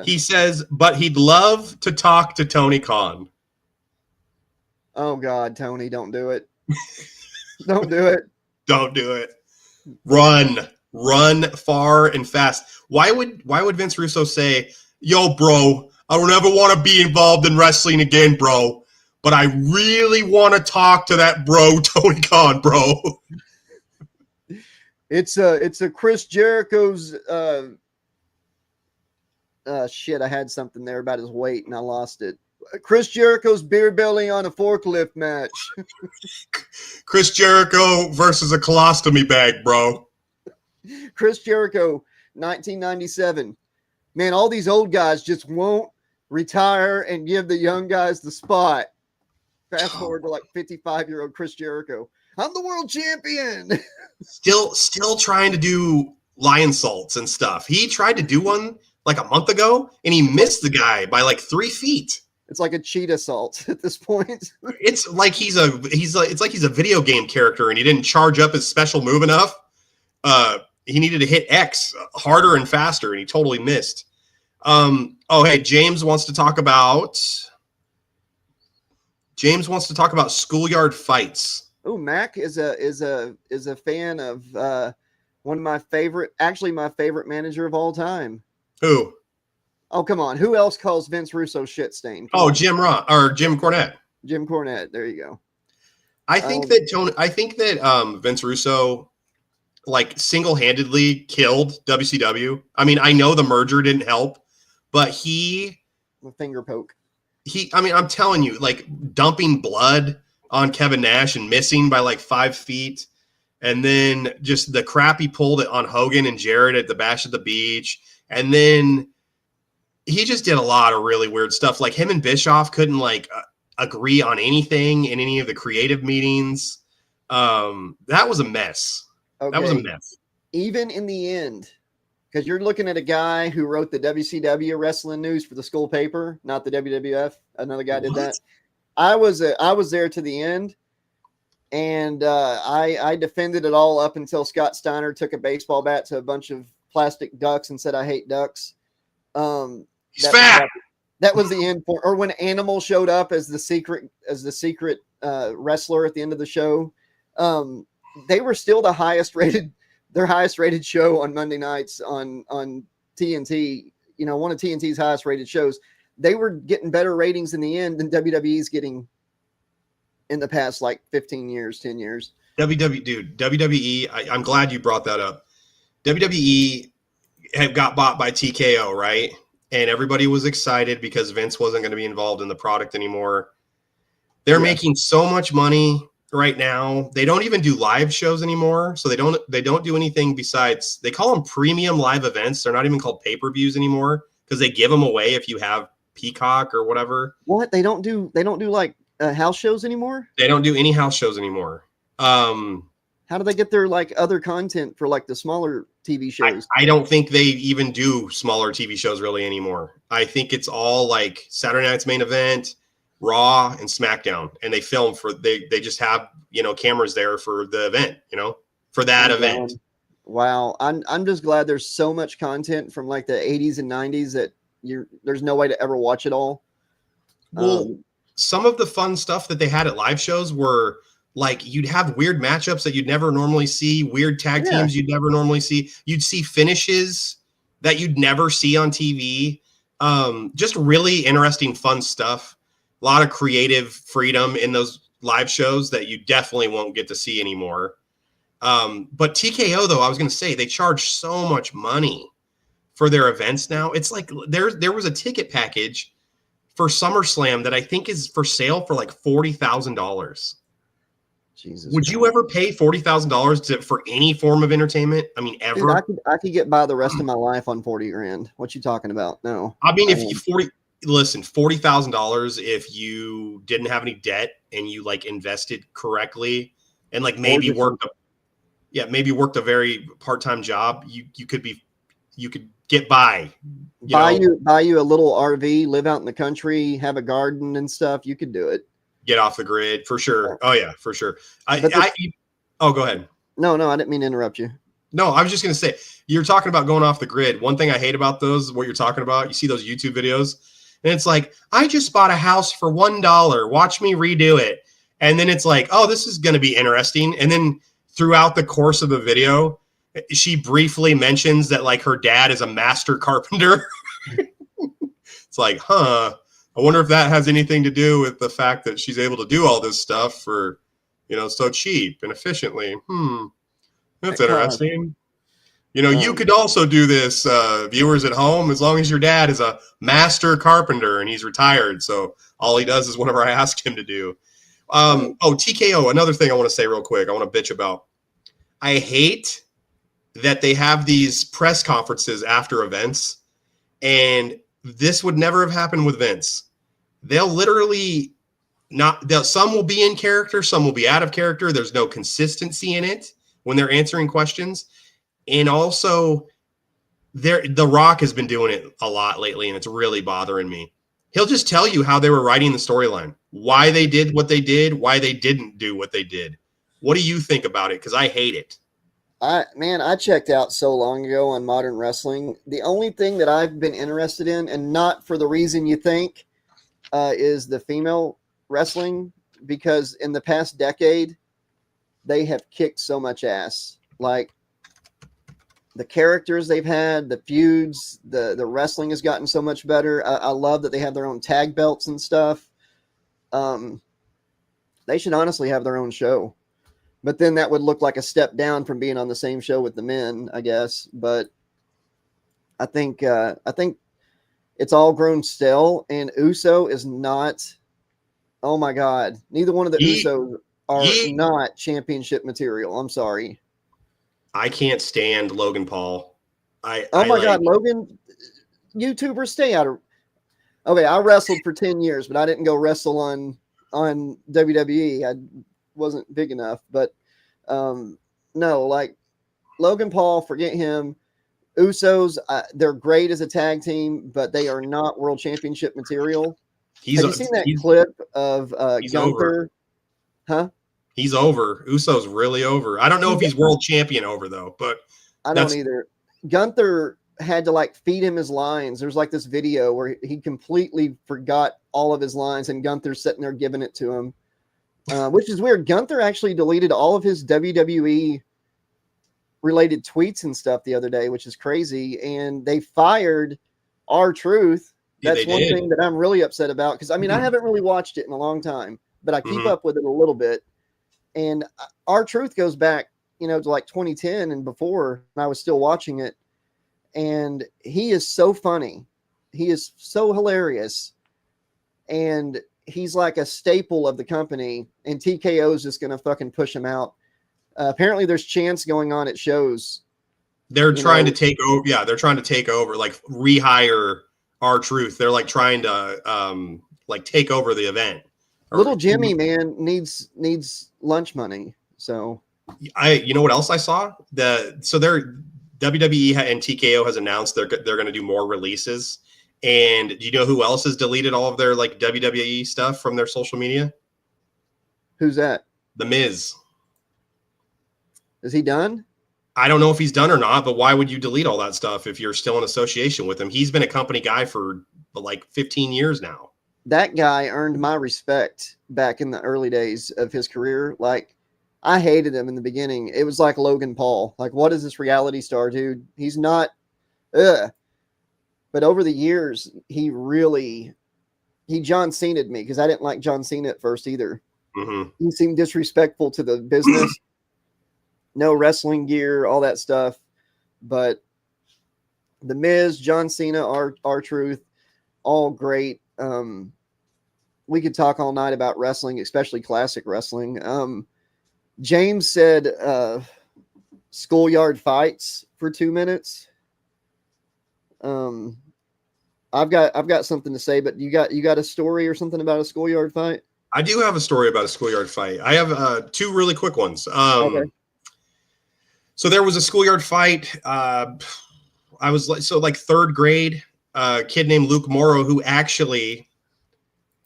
he says, but he'd love to talk to Tony Khan. Oh, God, Tony, don't do it. Don't do it. Don't do it. Run far and fast. Why would Vince Russo say, yo, bro, I don't ever want to be involved in wrestling again, bro, but I really want to talk to that bro, Tony Khan, bro. It's a Chris Jericho's shit. I had something there about his weight and I lost it. Chris Jericho's beer belly on a forklift match. Chris Jericho versus a colostomy bag, bro. Chris Jericho, 1997. Man, all these old guys just won't retire and give the young guys the spot. Fast forward to like 55-year-old Chris Jericho. I'm the world champion. Still trying to do lion salts and stuff. He tried to do one like a month ago and he missed the guy by like 3 feet. It's like a cheetah salt at this point. It's like he's a video game character and he didn't charge up his special move enough. He needed to hit X harder and faster and he totally missed. Hey, James wants to talk about Schoolyard fights. Oh, Mac is a fan of one of my favorite manager of all time. Who? Oh, come on. Who else calls Vince Russo shit stain? Jim Cornette. Jim Cornette. There you go. I think that Vince Russo like single-handedly killed WCW. I mean, I know the merger didn't help, but the finger poke. I'm telling you, like dumping blood on Kevin Nash and missing by like 5 feet. And then just the crap he pulled on Hogan and Jarrett at the Bash at the Beach. And then he just did a lot of really weird stuff. Like him and Bischoff couldn't like agree on anything in any of the creative meetings. That was a mess. Okay. That was a mess. Even in the end, because you're looking at a guy who wrote the WCW wrestling news for the school paper, not the WWF. Another guy did that. I was there to the end, and I defended it all up until Scott Steiner took a baseball bat to a bunch of plastic ducks and said, "I hate ducks." He's fat. That was the end for, or when Animal showed up as the secret wrestler at the end of the show. They were still their highest rated show on Monday nights on TNT, one of TNT's highest rated shows. They were getting better ratings in the end than WWE's getting in the past, like 15 years, 10 years. WWE, I'm glad you brought that up. WWE had got bought by TKO, right? And everybody was excited because Vince wasn't going to be involved in the product anymore. They're making so much money right now. They don't even do live shows anymore. So they don't do anything besides, they call them premium live events. They're not even called pay-per-views anymore because they give them away if you have Peacock or whatever. What? They don't do like house shows anymore? They don't do any house shows anymore. How do they get their like other content for like the smaller TV shows? I don't think they even do smaller TV shows really anymore. I think it's all like Saturday Night's Main Event, Raw, and SmackDown, and they film for they just have cameras there for the event, for that event. Wow, I'm just glad there's so much content from like the 80s and 90s that there's no way to ever watch it all. Well, some of the fun stuff that they had at live shows were like you'd have weird matchups that you'd never normally see, weird tag teams you'd never normally see. You'd see finishes that you'd never see on TV. Just really interesting, fun stuff. A lot of creative freedom in those live shows that you definitely won't get to see anymore. But TKO, though, I was going to say, they charge so much money for their events now. It's like there was a ticket package for SummerSlam that I think is for sale for like $40,000. Jesus. Would you ever pay $40,000 for any form of entertainment? I mean, ever? Dude, I could get by the rest of my life on $40,000. What you talking about? No. I mean, $40,000 if you didn't have any debt and you like invested correctly and like maybe worked a very part-time job, you could get by. Buy you a little RV, live out in the country, have a garden and stuff. You could do it. Get off the grid for sure. Oh yeah, for sure. Go ahead. No, I didn't mean to interrupt you. No, I was just going to say, you're talking about going off the grid. One thing I hate about what you're talking about, you see those YouTube videos and it's like, I just bought a house for $1. Watch me redo it. And then it's like, oh, this is going to be interesting. And then throughout the course of the video, she briefly mentions that like her dad is a master carpenter. It's like, I wonder if that has anything to do with the fact that she's able to do all this stuff for, so cheap and efficiently. That's interesting. You could also do this, viewers at home, as long as your dad is a master carpenter and he's retired. So all he does is whatever I ask him to do. TKO, another thing I want to say real quick, I want to bitch about. I hate that they have these press conferences after events, and this would never have happened with Vince. They'll literally some will be in character, some will be out of character. There's no consistency in it when they're answering questions. And also, The Rock has been doing it a lot lately, and it's really bothering me. He'll just tell you how they were writing the storyline, why they did what they did, why they didn't do what they did. What do you think about it? Because I hate it. I checked out so long ago on Modern Wrestling. The only thing that I've been interested in, and not for the reason you think, is the female wrestling, because in the past decade, they have kicked so much ass. Like, the characters they've had, the feuds, the wrestling has gotten so much better. I love that they have their own tag belts and stuff. They should honestly have their own show. But then that would look like a step down from being on the same show with the men, I guess. But I think it's all grown stale, and Uso is not Oh my God. Neither one of the Ye- Usos are ye- not championship material. I'm sorry. I can't stand Logan Paul. Oh I my like, God, Logan, YouTubers, stay out of. Okay, I wrestled for 10 years, but I didn't go wrestle on WWE. I wasn't big enough. But no, like Logan Paul, forget him. Usos, they're great as a tag team, but they are not world championship material. Have you seen that clip of he's over. Gunther? Huh? He's over. Uso's really over. I don't know if he's world champion over though, but I don't either. Gunther had to like feed him his lines. There's like this video where he completely forgot all of his lines, and Gunther's sitting there giving it to him, which is weird. Gunther actually deleted all of his WWE related tweets and stuff the other day, which is crazy. And they fired R-Truth. That's one thing that I'm really upset about, because I mean, I haven't really watched it in a long time, but I keep up with it a little bit. And R-Truth goes back, to like 2010 and before, and I was still watching it. And he is so funny. He is so hilarious. And he's like a staple of the company. And TKO is just going to fucking push him out. Apparently there's chants going on at shows. They're trying to take over. Yeah, they're trying to take over, like rehire R-Truth. They're like trying to like take over the event. Little Jimmy, man, needs lunch money. So you know what else I saw? They're WWE and TKO has announced they're going to do more releases. And do you know who else has deleted all of their like WWE stuff from their social media? Who's that? The Miz. Is he done? I don't know if he's done or not, but why would you delete all that stuff if you're still in association with him? He's been a company guy for like 15 years now. That guy earned my respect back in the early days of his career. Like, I hated him in the beginning. It was like Logan Paul. Like, what is this reality star, dude? He's not. But over the years, he John Cena'd me, because I didn't like John Cena at first either. Mm-hmm. He seemed disrespectful to the business. No wrestling gear, all that stuff. But The Miz, John Cena, R-Truth, all great. We could talk all night about wrestling, especially classic wrestling. James said schoolyard fights for 2 minutes. I've got something to say, but you got a story or something about a schoolyard fight? I do have a story about a schoolyard fight. I have two really quick ones. Okay. So there was a schoolyard fight. I was like third grade. A kid named Luke Morrow, who actually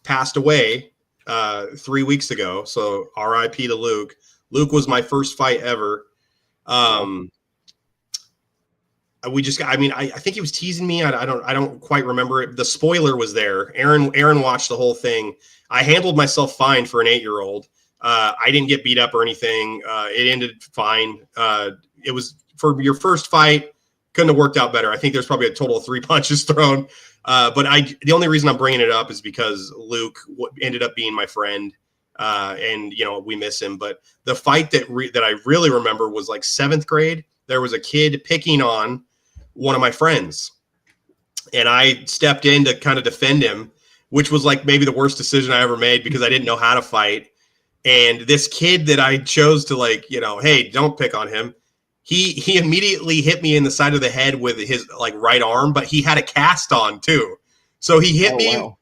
passed away 3 weeks ago. So R.I.P. to Luke. Luke was my first fight ever. I think he was teasing me. I don't quite remember it. The spoiler was there. Aaron watched the whole thing. I handled myself fine for an 8-year-old. I didn't get beat up or anything. It ended fine. It was for your first fight. Couldn't have worked out better. I think there's probably a total of 3 punches thrown. But the only reason I'm bringing it up is because Luke ended up being my friend. And we miss him. But the fight that I really remember was like 7th grade. There was a kid picking on one of my friends, and I stepped in to kind of defend him, which was like maybe the worst decision I ever made, because I didn't know how to fight. And this kid that I chose to hey, don't pick on him. He immediately hit me in the side of the head with his like right arm, but he had a cast on too. So he hit me. Wow.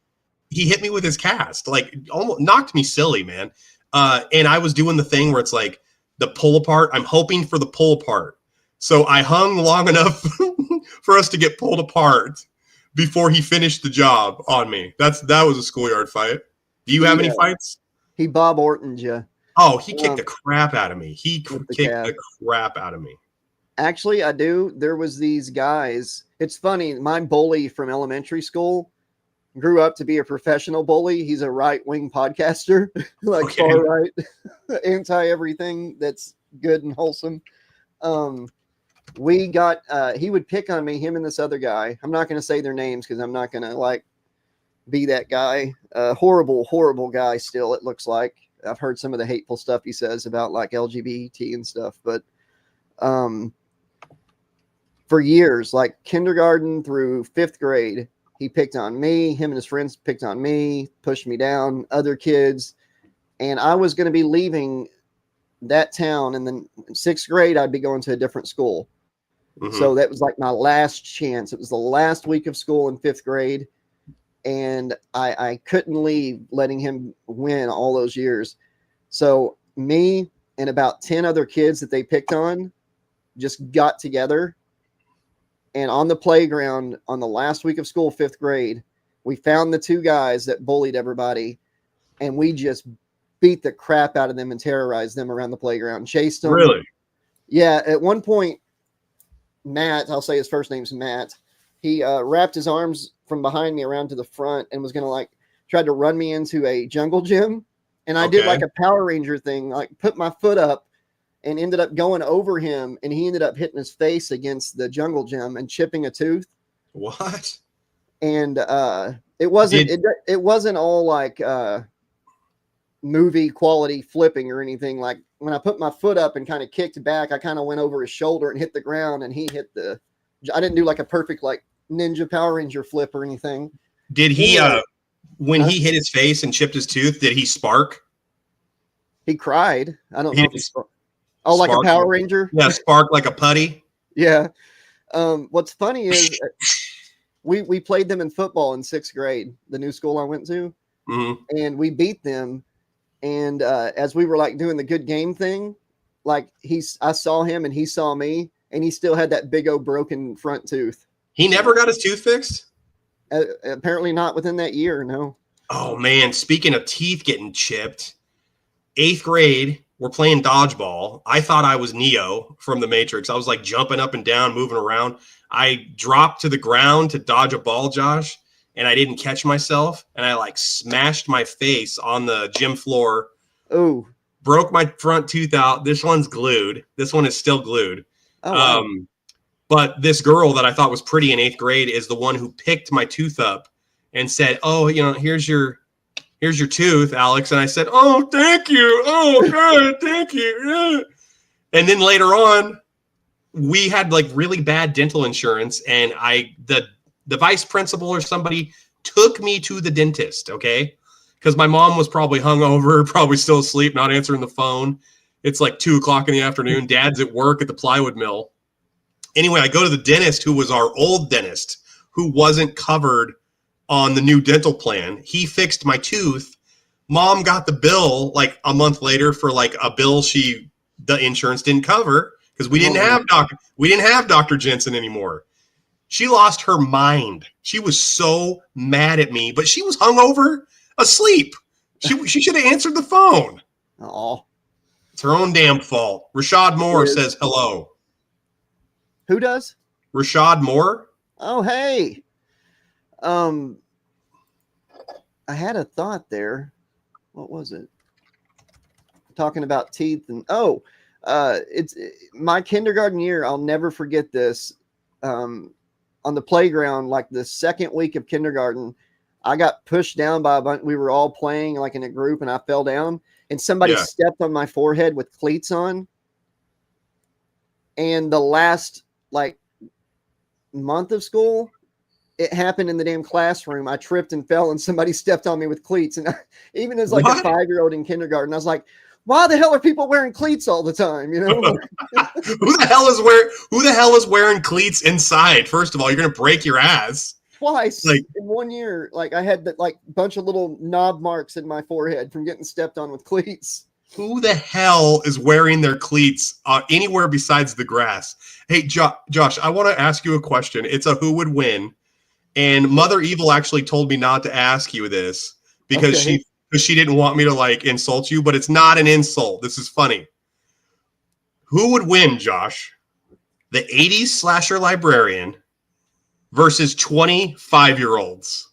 He hit me with his cast, like almost knocked me silly, man. And I was doing the thing where it's like the pull apart. I'm hoping for the pull apart. So I hung long enough for us to get pulled apart before he finished the job on me. That was a schoolyard fight. Do you have any fights? He Bob Orton'd you. Oh, he kicked the crap out of me. He kicked the crap out of me. Actually, I do. There was these guys. It's funny. My bully from elementary school grew up to be a professional bully. He's a right-wing podcaster, far right, anti-everything that's good and wholesome. He would pick on me, him and this other guy. I'm not going to say their names because I'm not going to be that guy. Horrible guy still, it looks like. I've heard some of the hateful stuff he says about LGBT and stuff, but for years, like kindergarten through 5th grade, He picked on me. Him and his friends picked on me, pushed me down, other kids. And I was going to be leaving that town. And then in 6th grade, I'd be going to a different school. Mm-hmm. So that was like my last chance. It was the last week of school in 5th grade. And I couldn't leave letting him win all those years. So me and about 10 other kids that they picked on just got together. And on the playground on the last week of school, 5th grade, we found the 2 guys that bullied everybody. And we just beat the crap out of them and terrorized them around the playground, chased them. Really? Yeah. At one point, Matt, I'll say his first name's Matt. He wrapped his arms from behind me around to the front and was going to like try to run me into a jungle gym. And I did like a Power Ranger thing, like put my foot up and ended up going over him. And he ended up hitting his face against the jungle gym and chipping a tooth. What? And it wasn't all like movie quality flipping or anything. Like when I put my foot up and kind of kicked back, I kind of went over his shoulder and hit the ground, and he hit I didn't do like a perfect like ninja Power Ranger flip or anything. Did he when he hit his face and chipped his tooth, did he spark? He cried. I don't know if he spark. Oh, like a Power Ranger? Yeah, spark like a putty. Yeah. What's funny is we played them in football in 6th grade, the new school I went to, and we beat them. And as we were like doing the good game thing, like I saw him and he saw me, and he still had that big old broken front tooth. He never got his tooth fixed? Apparently not within that year, no. Oh, man. Speaking of teeth getting chipped, 8th grade, we're playing dodgeball. I thought I was Neo from The Matrix. I was like jumping up and down, moving around. I dropped to the ground to dodge a ball, Josh, and I didn't catch myself. And I like smashed my face on the gym floor. Oh. Broke my front tooth out. This one's glued. This one is still glued. Oh, wow. But this girl that I thought was pretty in 8th grade is the one who picked my tooth up and said, "Oh, here's your tooth, Alex." And I said, "Oh, thank you. Oh, God, thank you." And then later on, we had like really bad dental insurance, and the vice principal or somebody took me to the dentist, okay? Because my mom was probably hungover, probably still asleep, not answering the phone. It's like 2:00 in the afternoon. Dad's at work at the plywood mill. Anyway, I go to the dentist, who was our old dentist, who wasn't covered on the new dental plan. He fixed my tooth. Mom got the bill like a month later for like a bill the insurance didn't cover because we didn't have Dr. Jensen anymore. She lost her mind. She was so mad at me, but she was hungover, asleep. She should have answered the phone. Oh, it's her own damn fault. Rashad Moore says hello. Who does? Rashad Moore. Oh, hey. I had a thought there. What was it? Talking about teeth and it's my kindergarten year. I'll never forget this. On the playground, like the 2nd week of kindergarten, I got pushed down by a bunch. We were all playing like in a group, and I fell down, and somebody stepped on my forehead with cleats on. And the last like month of school, it happened in the damn classroom. I tripped and fell, and somebody stepped on me with cleats. And even as like a 5-year-old in kindergarten, I was like, why the hell are people wearing cleats all the time? Who the hell is wearing cleats inside? First of all, you're going to break your ass. Twice in 1 year. Like I had that like bunch of little knob marks in my forehead from getting stepped on with cleats. Who the hell is wearing their cleats anywhere besides the grass? Hey, Josh, I want to ask you a question. It's a who would win. And Mother Evil actually told me not to ask you this because she didn't want me to like insult you, but it's not an insult. This is funny. Who would win, Josh? The 80s slasher librarian versus 25-year-olds.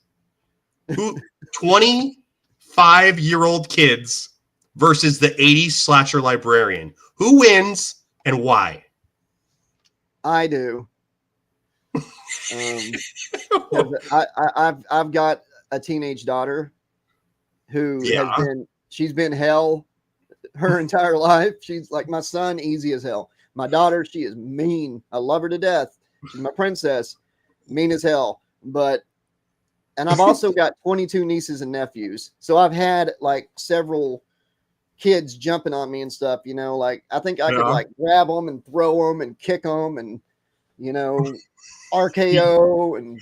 25-year-old kids versus the 80s slasher librarian. Who wins and why? I do. I've got a teenage daughter who she's been hell her entire life. She's like my son, easy as hell. My daughter, she is mean. I love her to death. She's my princess, mean as hell. But And I've also got 22 nieces and nephews. So I've had like several kids jumping on me and stuff, you know, like I think I could like grab them and throw them and kick them and, you know, RKO and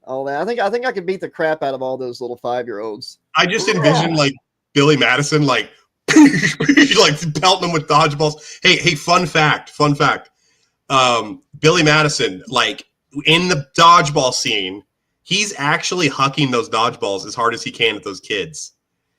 all that. I think I could beat the crap out of all those little 5-year-olds. I just envision like Billy Madison, like, like pelting them with dodgeballs. Hey, fun fact. Billy Madison, like in the dodgeball scene, he's actually hucking those dodgeballs as hard as he can at those kids.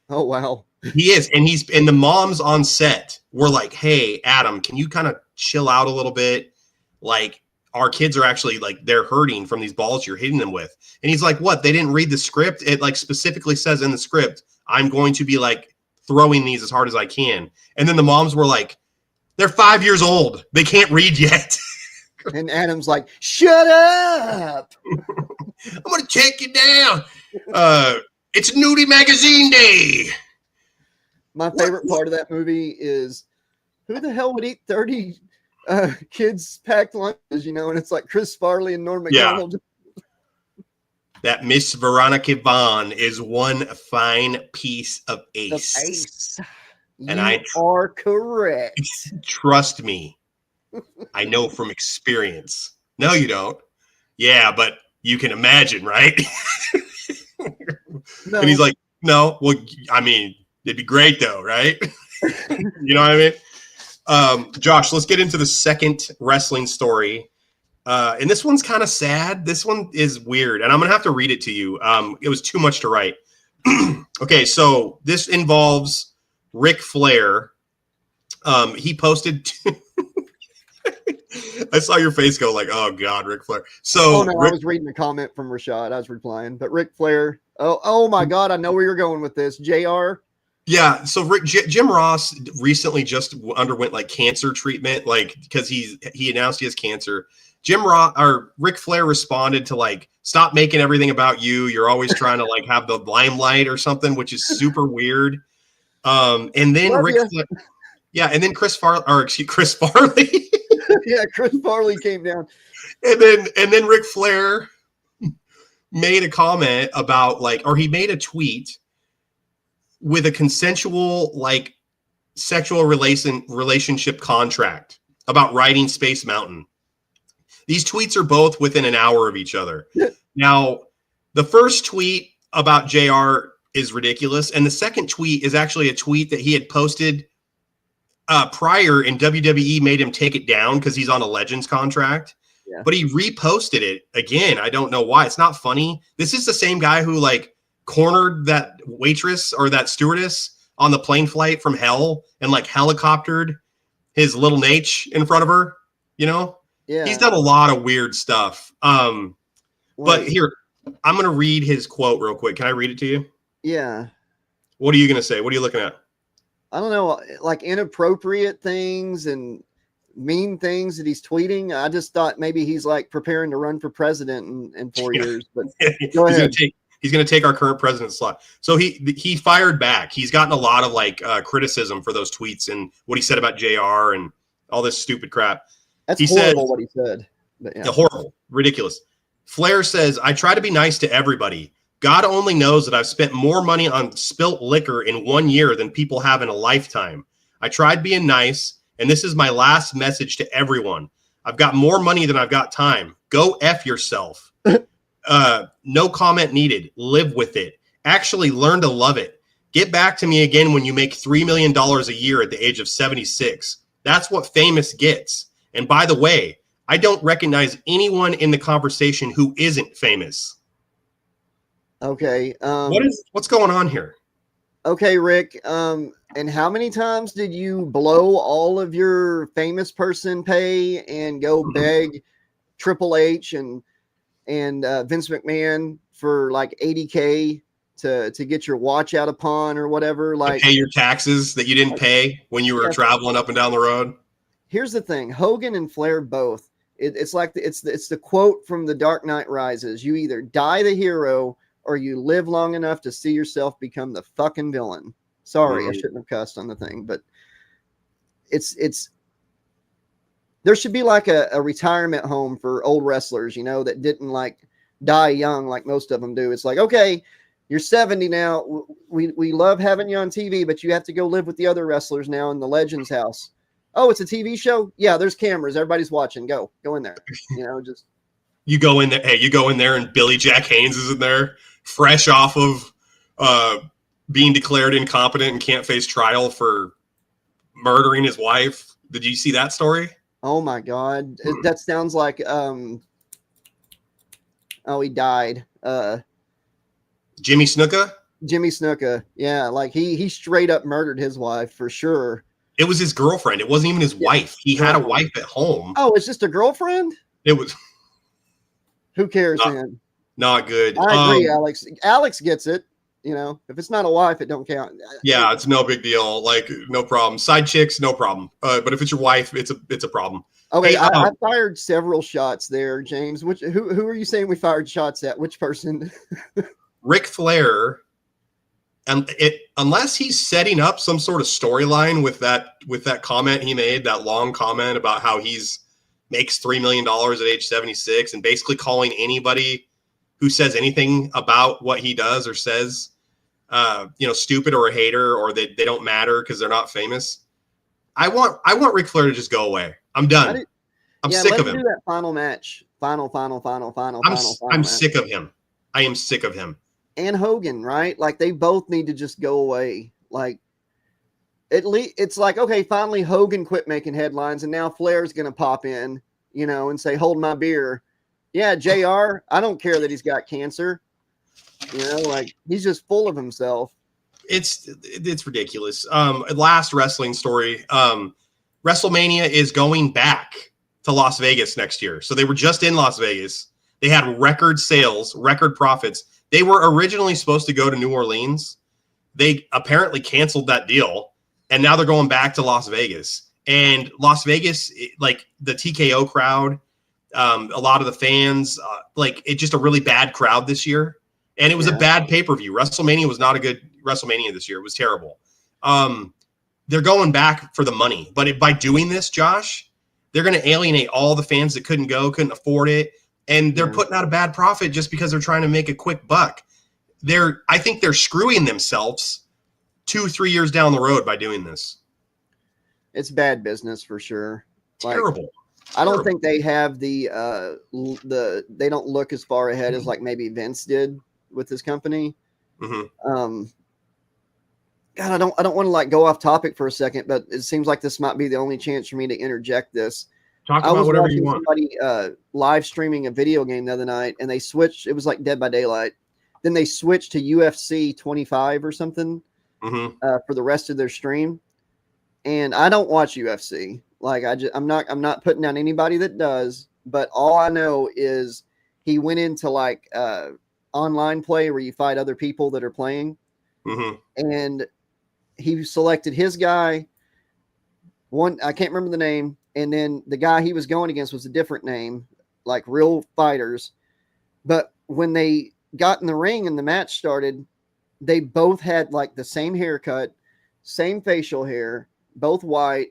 Oh, wow. He is. And the moms on set were like, hey, Adam, can you kind of chill out a little bit? Like, our kids are actually like, they're hurting from these balls you're hitting them with. And he's like, what? They didn't read the script? It like specifically says in the script, I'm going to be like throwing these as hard as I can. And then the moms were like, they're 5 years old. They can't read yet. And Adam's like, shut up. I'm going to take you down. It's Nudie Magazine Day. My favorite part of that movie is who the hell would eat 30 kids packed lunches, you know? And it's like Chris Farley and Norm Macdonald. Yeah. That Miss Veronica Vaughn is one fine piece of ace. And you are correct. Trust me. I know from experience. No, you don't. Yeah, but you can imagine, right? No. And he's like, no, well, I mean, it'd be great though, right? You know what I mean? Josh, let's get into the second wrestling story. And this one's kind of sad. This one is weird, and I'm going to have to read it to you. It was too much to write. Okay, so this involves Ric Flair. He posted... I saw your face go like, oh God, Ric Flair. So I was reading a comment from Rashad. I was replying, but Ric Flair. Oh my God, I know where you're going with this. JR. Yeah. So Jim Ross recently just underwent like cancer treatment, like because he announced he has cancer. Ric Flair responded to like, stop making everything about you. You're always trying to like have the limelight or something, which is super weird. And then Flair, yeah, and then Chris Farley. Yeah, Chris Farley came down. And then Ric Flair made a comment about he made a tweet with a consensual like sexual relationship contract about riding Space Mountain. These tweets are both within an hour of each other. Now, the first tweet about JR is ridiculous, and the second tweet is actually a tweet that he had posted prior, and WWE made him take it down because he's on a Legends contract. Yeah. But he reposted it again. I don't know why. It's not funny. This is the same guy who like cornered that waitress or that stewardess on the plane flight from hell and like helicoptered his little Nate in front of her. You know, yeah. He's done a lot of weird stuff. But here, I'm going to read his quote real quick. Can I read it to you? Yeah. What are you going to say? What are you looking at? I don't know, like inappropriate things and mean things that he's tweeting. I just thought maybe he's like preparing to run for president in 4 years. But go ahead. He's going to take our current president's slot. So he fired back. He's gotten a lot of like criticism for those tweets and what he said about JR and all this stupid crap. That's horrible what he said. But yeah. Horrible, ridiculous. Flair says, I try to be nice to everybody. God only knows that I've spent more money on spilt liquor in 1 year than people have in a lifetime. I tried being nice, and this is my last message to everyone. I've got more money than I've got time. Go F yourself. No comment needed. Live with it. Actually, learn to love it. Get back to me again when you make $3 million a year at the age of 76. That's what famous gets. And by the way, I don't recognize anyone in the conversation who isn't famous. Okay. What's going on here? Okay, Rick. And how many times did you blow all of your famous person pay and go beg Triple H and Vince McMahon for like $80K to get your watch out of pawn or whatever? Like pay your taxes that you didn't pay when you were traveling up and down the road. Here's the thing: Hogan and Flair both. It's like it's the quote from The Dark Knight Rises. You either die the hero or you live long enough to see yourself become the fucking villain. Sorry, I shouldn't have cussed on the thing, but it's there should be like a retirement home for old wrestlers, you know, that didn't like die young like most of them do. It's like, okay, you're 70 now. We love having you on TV, but you have to go live with the other wrestlers now in the Legends house. Oh, it's a TV show? Yeah, there's cameras. Everybody's watching. Go in there. Just you go in there. Hey, you go in there, and Billy Jack Haynes is in there, fresh off of being declared incompetent and can't face trial for murdering his wife. Did you see that story? Oh my God, that sounds like he died. Jimmy Snuka. Jimmy Snuka, yeah, like he straight up murdered his wife for sure. It was his girlfriend. It wasn't even his wife. He had a wife at home. Oh, it's just a girlfriend? It was. Who cares, man? Not good. I agree, Alex. Alex gets it. If it's not a wife, it don't count. Yeah, it's no big deal. Like, no problem. Side chicks, no problem. But if it's your wife, it's a problem. Okay, hey, I fired several shots there, James. Who are you saying we fired shots at? Which person? Ric Flair. And unless he's setting up some sort of storyline with that comment he made, that long comment about how makes $3 million at age 76, and basically calling anybody who says anything about what he does or says, stupid or a hater, or they don't matter because they're not famous. I want Ric Flair to just go away. I'm done. I'm sick of him. Do that final match. Final. I'm sick of him. I am sick of him. And Hogan, right? Like, they both need to just go away. Like, at least it's like, okay, finally Hogan quit making headlines, and now Flair's gonna pop in, and say, "Hold my beer." Yeah, JR, I don't care that he's got cancer. Like, he's just full of himself. It's ridiculous. Last wrestling story. WrestleMania is going back to Las Vegas next year. So they were just in Las Vegas. They had record sales, record profits. They were originally supposed to go to New Orleans. They apparently canceled that deal, and now they're going back to Las Vegas. And Las Vegas, like the TKO crowd, a lot of the fans, it's just a really bad crowd this year. And it was a bad pay-per-view. WrestleMania was not a good WrestleMania this year. It was terrible. They're going back for the money. But by doing this, Josh, they're going to alienate all the fans that couldn't go, couldn't afford it. And they're putting out a bad profit just because they're trying to make a quick buck. I think they're screwing themselves 2-3 years down the road by doing this. It's bad business for sure. Terrible. I don't think they have they don't look as far ahead as like maybe Vince did with his company. Mm-hmm. God, I don't want to like go off topic for a second, but it seems like this might be the only chance for me to interject this. Talk about whatever you want. Somebody live streaming a video game the other night, and they switched. It was like Dead by Daylight. Then they switched to UFC 25 or something for the rest of their stream. And I don't watch UFC. Like, I'm not putting down anybody that does. But all I know is he went into like online play where you fight other people that are playing, and he selected his guy. One, I can't remember the name. And then the guy he was going against was a different name, like real fighters. But when they got in the ring and the match started, they both had like the same haircut, same facial hair, both white.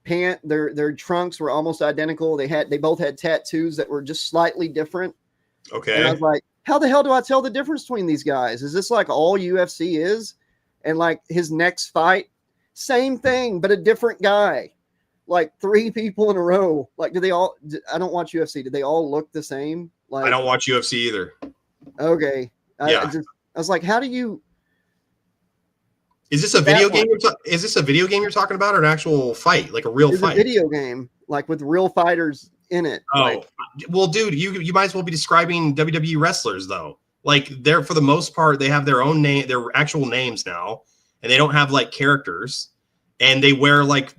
Their trunks were almost identical. They both had tattoos that were just slightly different. Okay. And I was like, how the hell do I tell the difference between these guys? Is this like all UFC is? And like his next fight, same thing, but a different guy. Like 3 people in a row. Like, I don't watch UFC. Do they all look the same? Like, I don't watch UFC either. Okay. Yeah. I was like, how do you? Is this a video game? Is this a video game you're talking about, or an actual fight, like a real fight? A video game, like with real fighters in it. Oh, well, dude, you might as well be describing WWE wrestlers though. Like, they're, for the most part, they have their own name, their actual names now, and they don't have like characters, and they wear like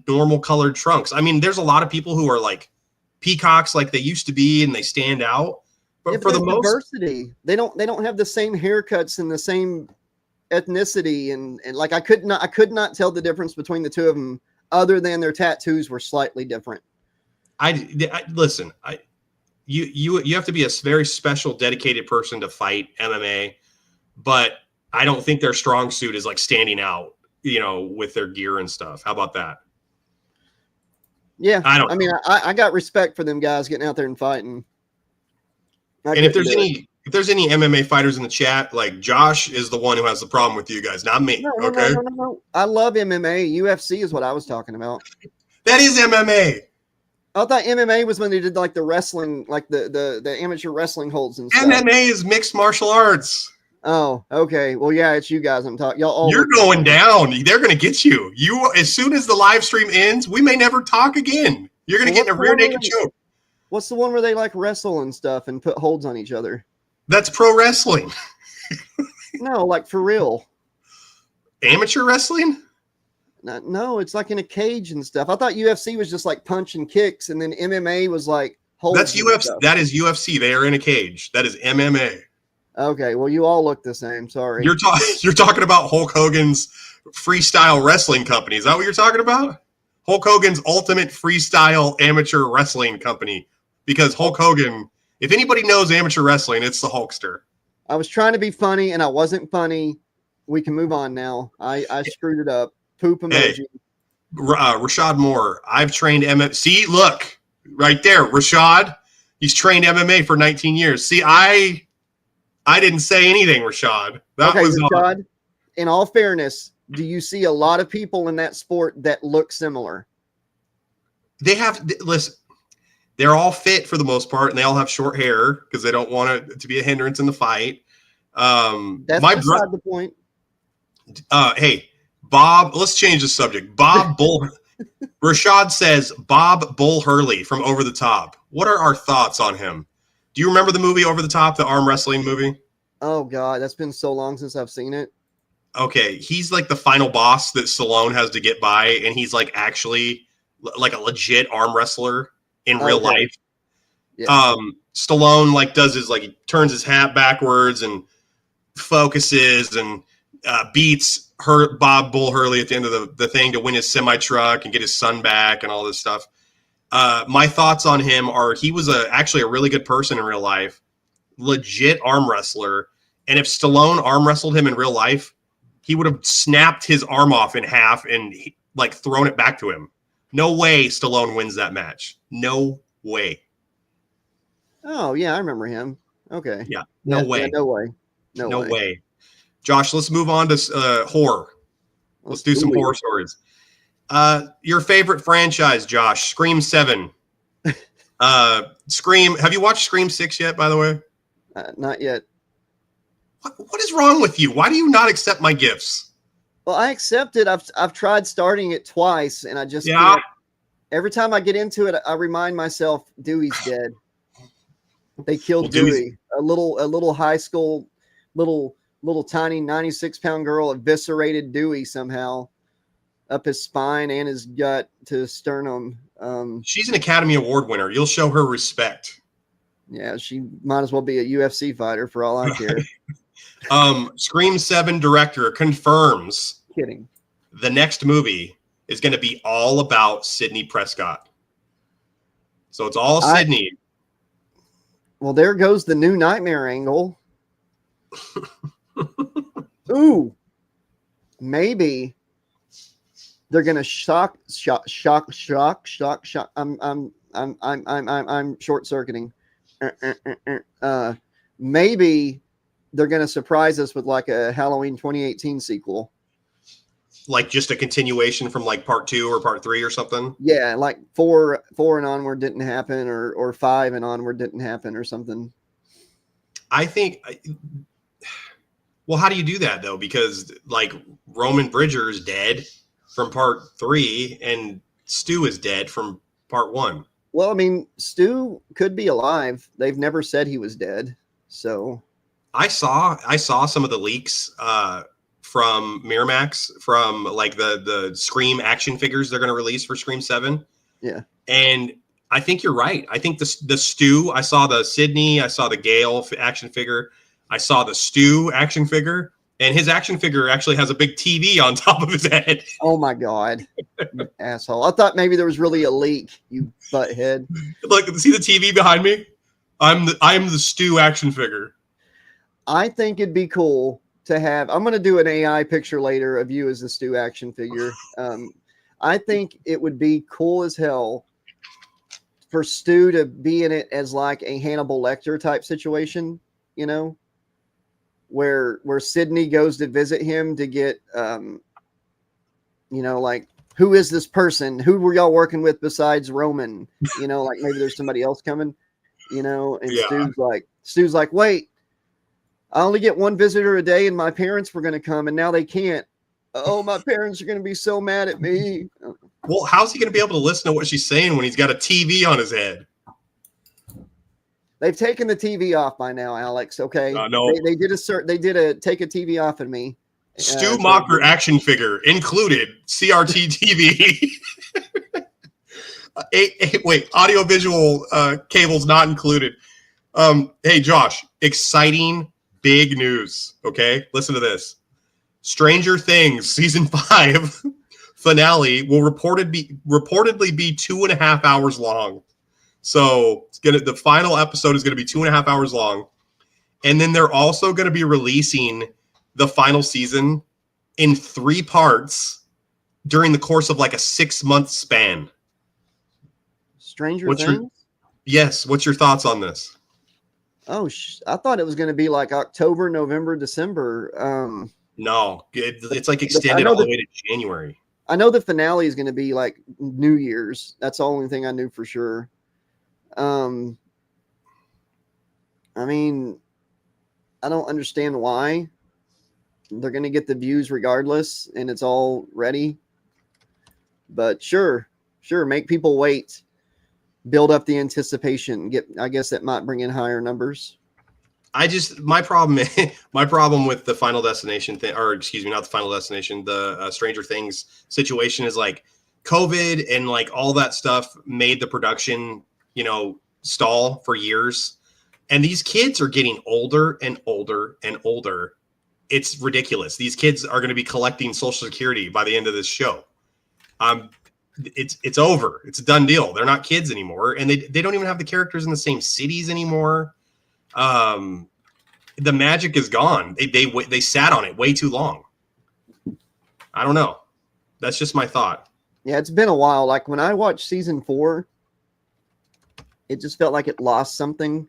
normal colored trunks. I mean, there's a lot of people who are like peacocks, like they used to be, and they stand out. But for the most diversity, they don't have the same haircuts and the same ethnicity, and like I could not tell the difference between the two of them, other than their tattoos were slightly different. Listen. You have to be a very special, dedicated person to fight MMA, but I don't think their strong suit is like standing out, with their gear and stuff. How about that? Yeah, I got respect for them guys getting out there and fighting. And if there's any MMA fighters in the chat, like Josh is the one who has the problem with you guys, not me. Okay. No. I love MMA. UFC is what I was talking about. That is MMA. I thought MMA was when they did like the wrestling, like the amateur wrestling holds and stuff. MMA is mixed martial arts. Oh, okay. Well, yeah, it's you guys I'm talking. Y'all all You're going down. They're going to get you. As soon as the live stream ends, we may never talk again. You're going to get in a rear naked choke. What's the one where they like wrestle and stuff and put holds on each other? That's pro wrestling. No, like for real. Amateur wrestling? No, it's like in a cage and stuff. I thought UFC was just like punch and kicks, and then MMA was like holds. That's UFC. That is UFC. They are in a cage. That is MMA. Okay, well, you all look the same. Sorry. You're talking about Hulk Hogan's freestyle wrestling company. Is that what you're talking about? Hulk Hogan's ultimate freestyle amateur wrestling company. Because Hulk Hogan, if anybody knows amateur wrestling, it's the Hulkster. I was trying to be funny, and I wasn't funny. We can move on now. I screwed it up. Poop emoji. Hey, Rashad Moore. I've trained MMA. See, look right there, Rashad. He's trained MMA for 19 years. See, I didn't say anything, Rashad. Rashad, in all fairness, do you see a lot of people in that sport that look similar? Listen, they're all fit for the most part, and they all have short hair because they don't want it to be a hindrance in the fight. That's beside the point. Hey, Bob, let's change the subject. Rashad says Bob Bull Hurley from Over the Top. What are our thoughts on him? Do you remember the movie Over the Top, the arm wrestling movie? Oh, God, that's been so long since I've seen it. Okay, he's like the final boss that Stallone has to get by, and he's like actually like a legit arm wrestler in real life. Yeah. Stallone like does his like he turns his hat backwards and focuses and beats Bob Bull Hurley at the end of the thing to win his semi truck and get his son back and all this stuff. My thoughts on him are he was actually a really good person in real life, legit arm wrestler. And if Stallone arm wrestled him in real life, he would have snapped his arm off in half and like thrown it back to him. No way Stallone wins that match. No way. Oh, yeah, I remember him. Okay. Yeah, no way. Yeah, no way. No way. Josh, let's move on to horror. Let's do some horror stories. Your favorite franchise, Josh, Scream 7. Scream. Have you watched Scream 6 yet, by the way? Not yet. What is wrong with you? Why do you not accept my gifts? Well, I accept it. I've tried starting it twice, and I just can't. Every time I get into it, I remind myself Dewey's dead. They killed Dewey, a little high school, little tiny 96-pound girl eviscerated Dewey somehow up his spine and his gut to sternum. She's an Academy Award winner. You'll show her respect. Yeah, she might as well be a UFC fighter for all I care. Scream 7 director confirms Kidding. The next movie is going to be all about Sidney Prescott. So it's all Sidney. Well, there goes the new Nightmare angle. Ooh, maybe they're gonna shock. I'm short circuiting. Maybe they're gonna surprise us with like a Halloween 2018 sequel. Like just a continuation from like part 2 or part 3 or something. Yeah, like 4 and onward didn't happen, or 5 and onward didn't happen, or something. I think. Well, how do you do that though? Because like Roman Bridger is dead from part 3, and Stu is dead from part 1. Well, I mean, Stu could be alive. They've never said he was dead, so. I saw some of the leaks from Miramax from like the Scream action figures they're going to release for Scream 7. Yeah. And I think you're right. I think the Stu, I saw the Sydney, I saw the Gale action figure. I saw the Stu action figure, and his action figure actually has a big TV on top of his head. Oh my God, you asshole. I thought maybe there was really a leak, you butthead. Look, see the TV behind me? I'm the Stu action figure. I think it'd be cool to have, I'm going to do an AI picture later of you as the Stu action figure. I think it would be cool as hell for Stu to be in it as like a Hannibal Lecter type situation, where Sydney goes to visit him to get, like, who is this person? Who were y'all working with besides Roman? Like maybe there's somebody else coming, and Yeah. Stu's like, wait, I only get one visitor a day and my parents were going to come and now they can't. Oh, my parents are going to be so mad at me. Well, how's he going to be able to listen to what she's saying when he's got a TV on his head? They've taken the TV off by now, Alex. Okay. No. They did take a TV off of me. Stu Mocker action figure included CRT TV. Wait, audiovisual cables not included. Hey, Josh, exciting big news. Okay, listen to this. Stranger Things season 5 finale will reportedly be 2.5 hours long. So the final episode is going to be 2.5 hours long, and then they're also going to be releasing the final season in 3 parts during the course of like a 6-month span. Stranger Things? Yes. What's your thoughts on this? Oh, I thought it was going to be like October, November, December. No, it's like extended all the way to January. I know the finale is going to be like New Year's. That's the only thing I knew for sure. I mean, I don't understand why. They're going to get the views regardless, and it's all ready. But sure, make people wait. Build up the anticipation. I guess that might bring in higher numbers. My problem with the Final Destination thing, or excuse me, not the Final Destination, the Stranger Things situation is like COVID and like all that stuff made the production, stall for years. And these kids are getting older and older and older. It's ridiculous. These kids are going to be collecting Social Security by the end of this show. It's over. It's a done deal. They're not kids anymore, and they don't even have the characters in the same cities anymore. The magic is gone. They sat on it way too long. I don't know. That's just my thought. Yeah, it's been a while. Like when I watched season 4, it just felt like it lost something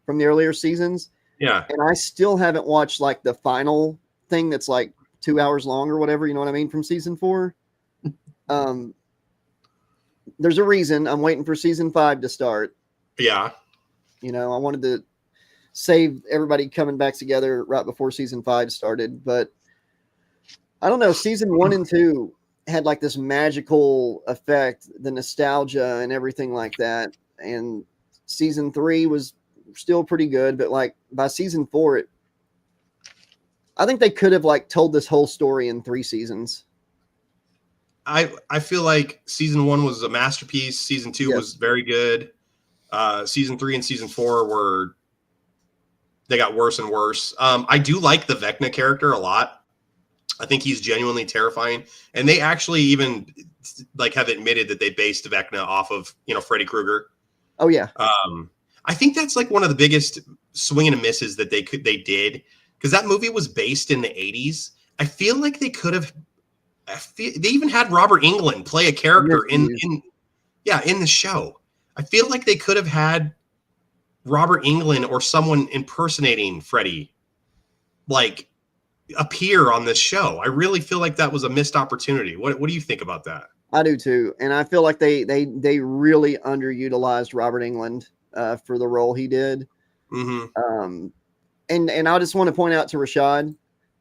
from the earlier seasons. Yeah. And I still haven't watched like the final thing that's like 2 hours long or whatever, you know what I mean, from season 4. There's a reason I'm waiting for season 5 to start. Yeah. I wanted to save everybody coming back together right before season 5 started, but I don't know. Season 1 and 2 had like this magical effect, the nostalgia and everything like that. And season 3 was still pretty good, but like by season 4, I think they could have like told this whole story in 3 seasons. I feel like season 1 was a masterpiece. Season 2 was very good. Season 3 and season 4 they got worse and worse. I do like the Vecna character a lot. I think he's genuinely terrifying. And they actually even like have admitted that they based Vecna off of, Freddy Krueger. Oh yeah. I think that's like one of the biggest swing and misses that they did, because that movie was based in the 80s. I feel like they could have. They even had Robert Englund play a character in the show. I feel like they could have had Robert Englund or someone impersonating Freddy like appear on this show. I really feel like that was a missed opportunity. What do you think about that? I do too, and I feel like they really underutilized Robert Englund for the role he did. Mm-hmm. And I just want to point out to Rashad,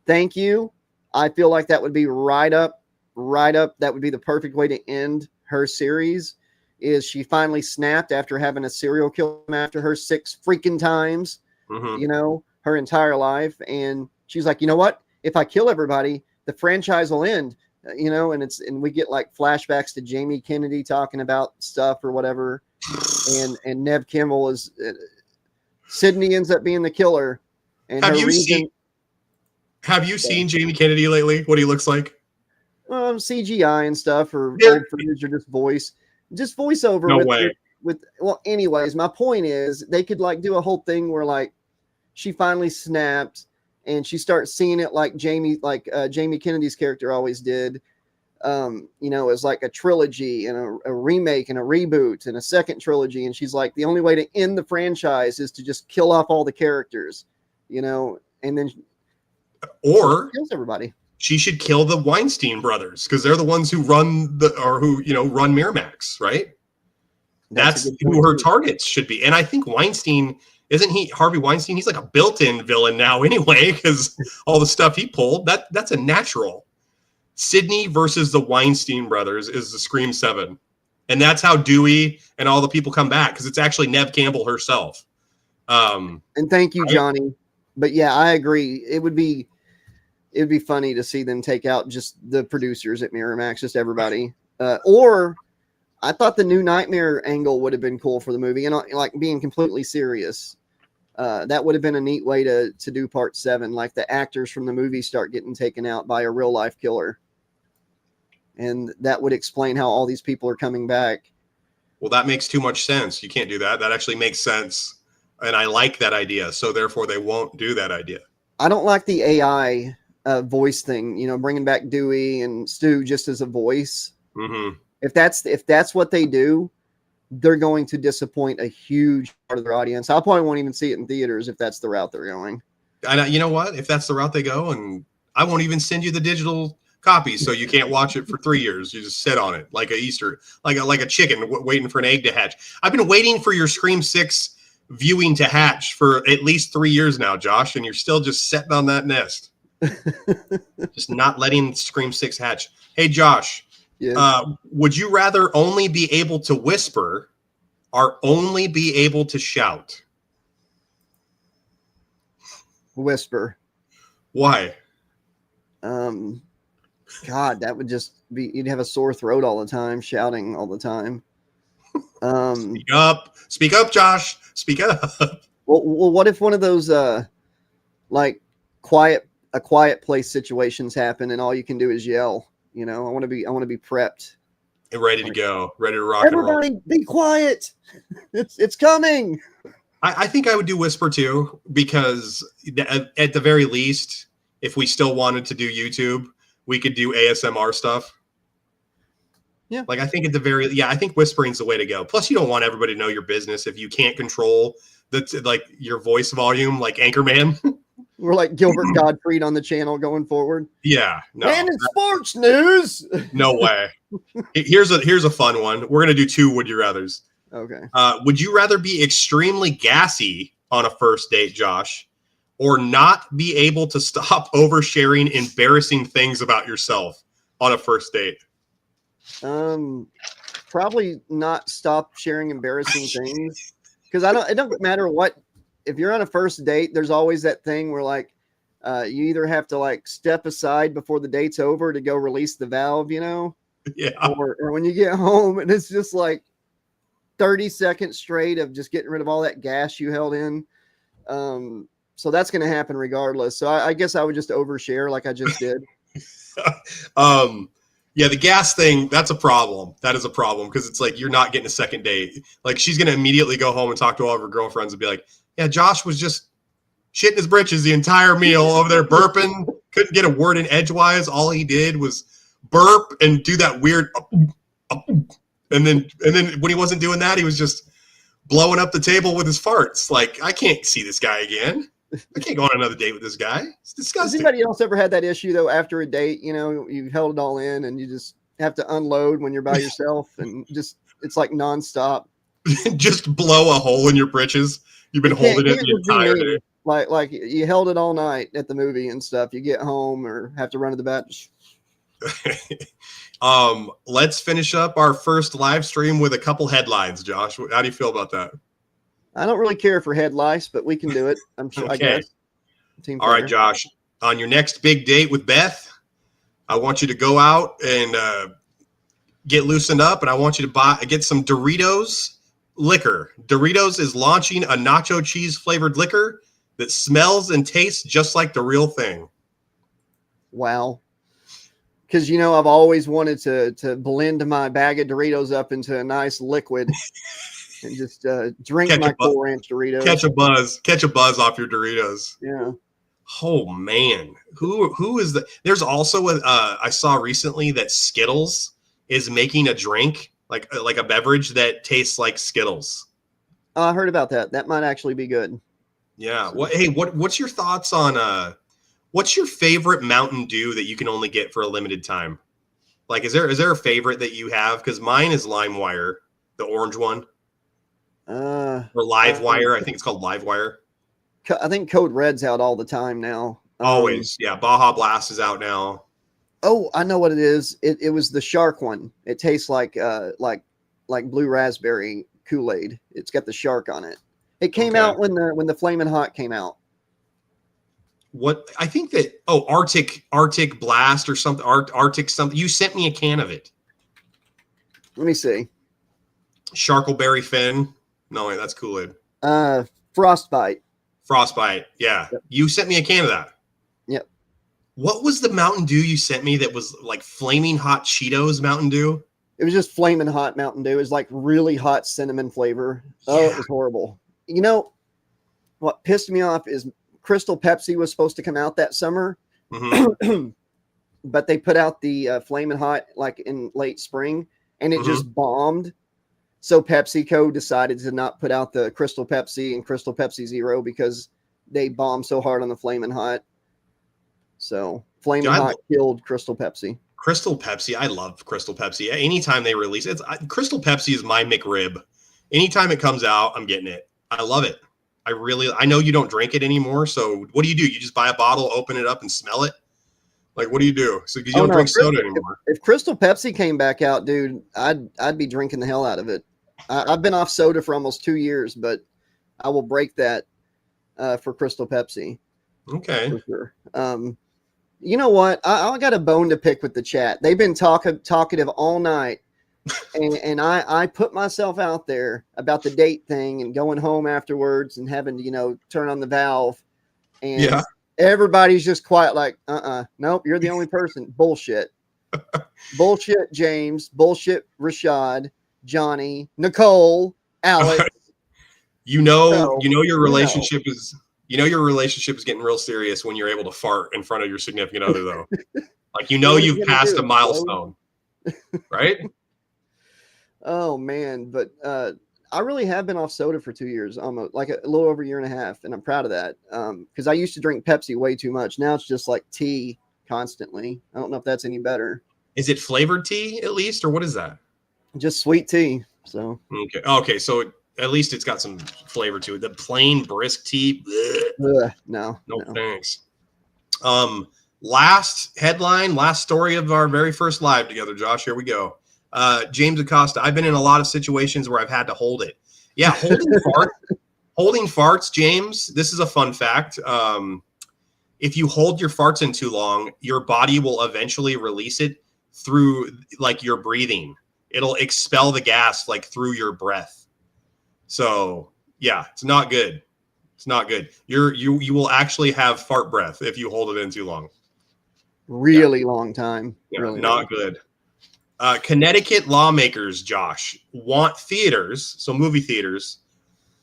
thank you. I feel like that would be right up. That would be the perfect way to end her series. Is she finally snapped after having a serial killer after her 6 freaking times, her entire life. And she's like, you know what? If I kill everybody, the franchise will end, and we get like flashbacks to Jamie Kennedy talking about stuff or whatever. And Nev Kimmel is Sydney ends up being the killer. And Have you seen Jamie Kennedy lately? What he looks like? CGI and stuff, or old footage, or just voiceover. No way. Well, anyways, my point is they could like do a whole thing where like she finally snapped and she starts seeing it like Jamie Kennedy's character always did. as like a trilogy and a remake and a reboot and a second trilogy. And she's like, the only way to end the franchise is to just kill off all the characters, and then or kills everybody. She should kill the Weinstein brothers because they're the ones who run run Miramax, right? That's who her targets should be. And I think Weinstein, isn't he Harvey Weinstein? He's like a built-in villain now anyway, because all the stuff he pulled, that's a natural. Sydney versus the Weinstein brothers is the Scream 7. And that's how Dewey and all the people come back, because it's actually Neve Campbell herself. And thank you, Johnny. But yeah, I agree. It would be funny to see them take out just the producers at Miramax, just everybody. Or I thought the new Nightmare angle would have been cool for the movie, and like being completely serious. That would have been a neat way to do part 7. Like the actors from the movie start getting taken out by a real life killer. And that would explain how all these people are coming back. Well, that makes too much sense. You can't do that. That actually makes sense. And I like that idea. So therefore they won't do that idea. I don't like the AI voice thing, bringing back Dewey and Stu just as a voice. Mm-hmm. If that's what they do, they're going to disappoint a huge part of their audience. I probably won't even see it in theaters if that's the route they're going. And you know what? If that's the route they go, and I won't even send you the digital copy, so you can't watch it for 3 years. You just sit on it like a chicken waiting for an egg to hatch. I've been waiting for your Scream 6 viewing to hatch for at least 3 years now, Josh, and you're still just sitting on that nest. Just not letting Scream 6 hatch. Hey, Josh, yeah. Would you rather only be able to whisper or only be able to shout? Whisper. Why? God, that would just be, you'd have a sore throat all the time, shouting all the time. Speak up, Josh. Speak up. Well, what if one of those like quiet place situations happen and all you can do is yell? I want to be prepped and ready to go, ready to rock. Everybody and roll. Be quiet. It's coming. I think I would do whisper too, because at the very least, if we still wanted to do YouTube, we could do ASMR stuff. Yeah. Like I think I think whispering's the way to go. Plus, you don't want everybody to know your business if you can't control your voice volume, like Anchorman. We're like Gilbert Gottfried on the channel going forward. Yeah. No. And in sports news. No way. Here's a fun one. We're gonna do 2 would you rathers. Okay. Would you rather be extremely gassy on a first date, Josh, or not be able to stop oversharing embarrassing things about yourself on a first date? Probably not stop sharing embarrassing things, because it don't matter what. If you're on a first date, there's always that thing where like you either have to like step aside before the date's over to go release the valve, Yeah. Or when you get home and it's just like 30 seconds straight of just getting rid of all that gas you held in. So that's going to happen regardless. So I guess I would just overshare like I just did. Yeah, the gas thing, that's a problem. That is a problem, because it's like you're not getting a second date. Like she's going to immediately go home and talk to all of her girlfriends and be like, yeah, Josh was just shitting his britches the entire meal over there, burping, couldn't get a word in edgewise. All he did was burp and do that weird and then when he wasn't doing that, he was just blowing up the table with his farts. Like, I can't see this guy again. I can't go on another date with this guy. It's disgusting. Has anybody else ever had that issue though? After a date, you held it all in and you just have to unload when you're by yourself, and just it's like nonstop. Just blow a hole in your britches. You've been holding it the entire day. Like you held it all night at the movie and stuff. You get home or have to run to the bathroom. Let's finish up our first live stream with a couple headlines. Josh, how do you feel about that? I don't really care for head lice, but we can do it. I'm sure. Okay. I guess. All right, Josh. On your next big date with Beth, I want you to go out and get loosened up, and I want you to get some Doritos liquor. Doritos is launching a nacho cheese flavored liquor that smells and tastes just like the real thing. Wow. Because, I've always wanted to blend my bag of Doritos up into a nice liquid and just drink my Cool Ranch Doritos. Catch a buzz off your Doritos. Yeah. Oh man, who is the? There's also I saw recently that Skittles is making a drink like a beverage that tastes like Skittles. Oh, I heard about that. That might actually be good. Yeah. So. What's your thoughts on what's your favorite Mountain Dew that you can only get for a limited time? Like, is there a favorite that you have? Because mine is LimeWire, the orange one, or Livewire. I think it's called Livewire. I think Code Red's out all the time now. Always, yeah. Baja Blast is out now. Oh, I know what it is. It was the shark one. It tastes like blue raspberry Kool-Aid. It's got the shark on it. It came out when the Flamin' Hot came out. What I think that Arctic Blast or something Arctic something. You sent me a can of it. Let me see. Sharkleberry Fin. No, wait, that's Kool-Aid. Frostbite. Frostbite. Yeah. Yep. You sent me a can of that. Yep. What was the Mountain Dew you sent me that was like flaming hot Cheetos Mountain Dew? It was just flaming hot Mountain Dew. It was like really hot cinnamon flavor. Oh, yeah. It was horrible. You know, what pissed me off is Crystal Pepsi was supposed to come out that summer, but they put out the flaming hot like in late spring, and it just bombed. So PepsiCo decided to not put out the Crystal Pepsi and Crystal Pepsi Zero because they bombed so hard on the flaming hot. So flaming hot killed Crystal Pepsi. Crystal Pepsi, I love Crystal Pepsi. Anytime they release it, Crystal Pepsi is my McRib. Anytime it comes out, I'm getting it. I love it. I know you don't drink it anymore. So what do? You just buy a bottle, open it up, and smell it? Like, what do you do? So because you don't drink soda anymore. If Crystal Pepsi came back out, dude, I'd be drinking the hell out of it. I've been off soda for almost 2 years, but I will break that for Crystal Pepsi. Okay. For sure. You know what? I got a bone to pick with the chat. They've been talkative all night. And I put myself out there about the date thing and going home afterwards and having to, turn on the valve. And everybody's just quiet, like, nope, you're the only person. Bullshit. Bullshit, James. Bullshit, Rashad, Johnny, Nicole, Alex. Your relationship is getting real serious when you're able to fart in front of your significant other, though. Like, you've passed a milestone, right? Oh man, but I really have been off soda for 2 years, almost like a little over a year and a half, and I'm proud of that. Because I used to drink Pepsi way too much. Now it's just like tea constantly. I don't know if that's any better. Is it flavored tea at least, or what is that? Just sweet tea. So okay. So at least it's got some flavor to it. The plain brisk tea, no, thanks. Last headline, last story of our very first live together, Josh. Here we go. James Acosta. I've been in a lot of situations where I've had to hold it. Yeah, holding farts, James. This is a fun fact. If you hold your farts in too long, your body will eventually release it through like your breathing. It'll expel the gas like through your breath. So yeah, it's not good. It's not good. You will actually have fart breath if you hold it in too long. Really long time. Yeah, really not good. Connecticut lawmakers, Josh, want theaters, so movie theaters,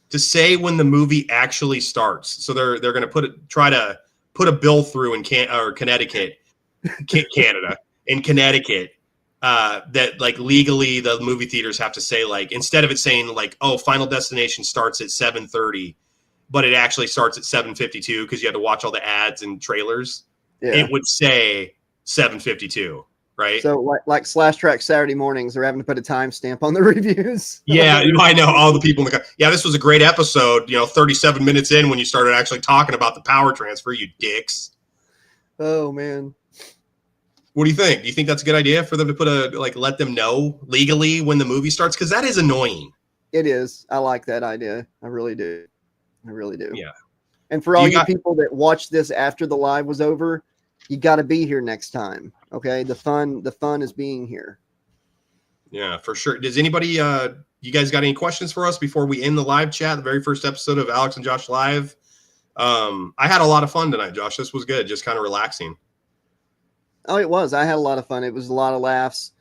to say when the movie actually starts. So they're going to try to put a bill through in Connecticut, Canada, in Connecticut, that like legally the movie theaters have to say, like, instead of it saying like, oh, Final Destination starts at 7:30, but it actually starts at 7:52 because you had to watch all the ads and trailers. Yeah. It would say 7:52. Right. So like Slash Trax Saturday mornings, they're having to put a timestamp on the reviews. Yeah, I know all the people in the yeah, this was a great episode, 37 minutes in when you started actually talking about the power transfer, you dicks. Oh man. What do you think? Do you think that's a good idea for them to put let them know legally when the movie starts? Because that is annoying. It is. I like that idea. I really do. Yeah. And for all you people that watched this after the live was over, you got to be here next time. Okay. The fun is being here. Yeah, for sure. Does anybody, you guys got any questions for us before we end the live chat? The very first episode of Alex and Josh Live. I had a lot of fun tonight, Josh. This was good. Just kind of relaxing. Oh, it was. I had a lot of fun. It was a lot of laughs,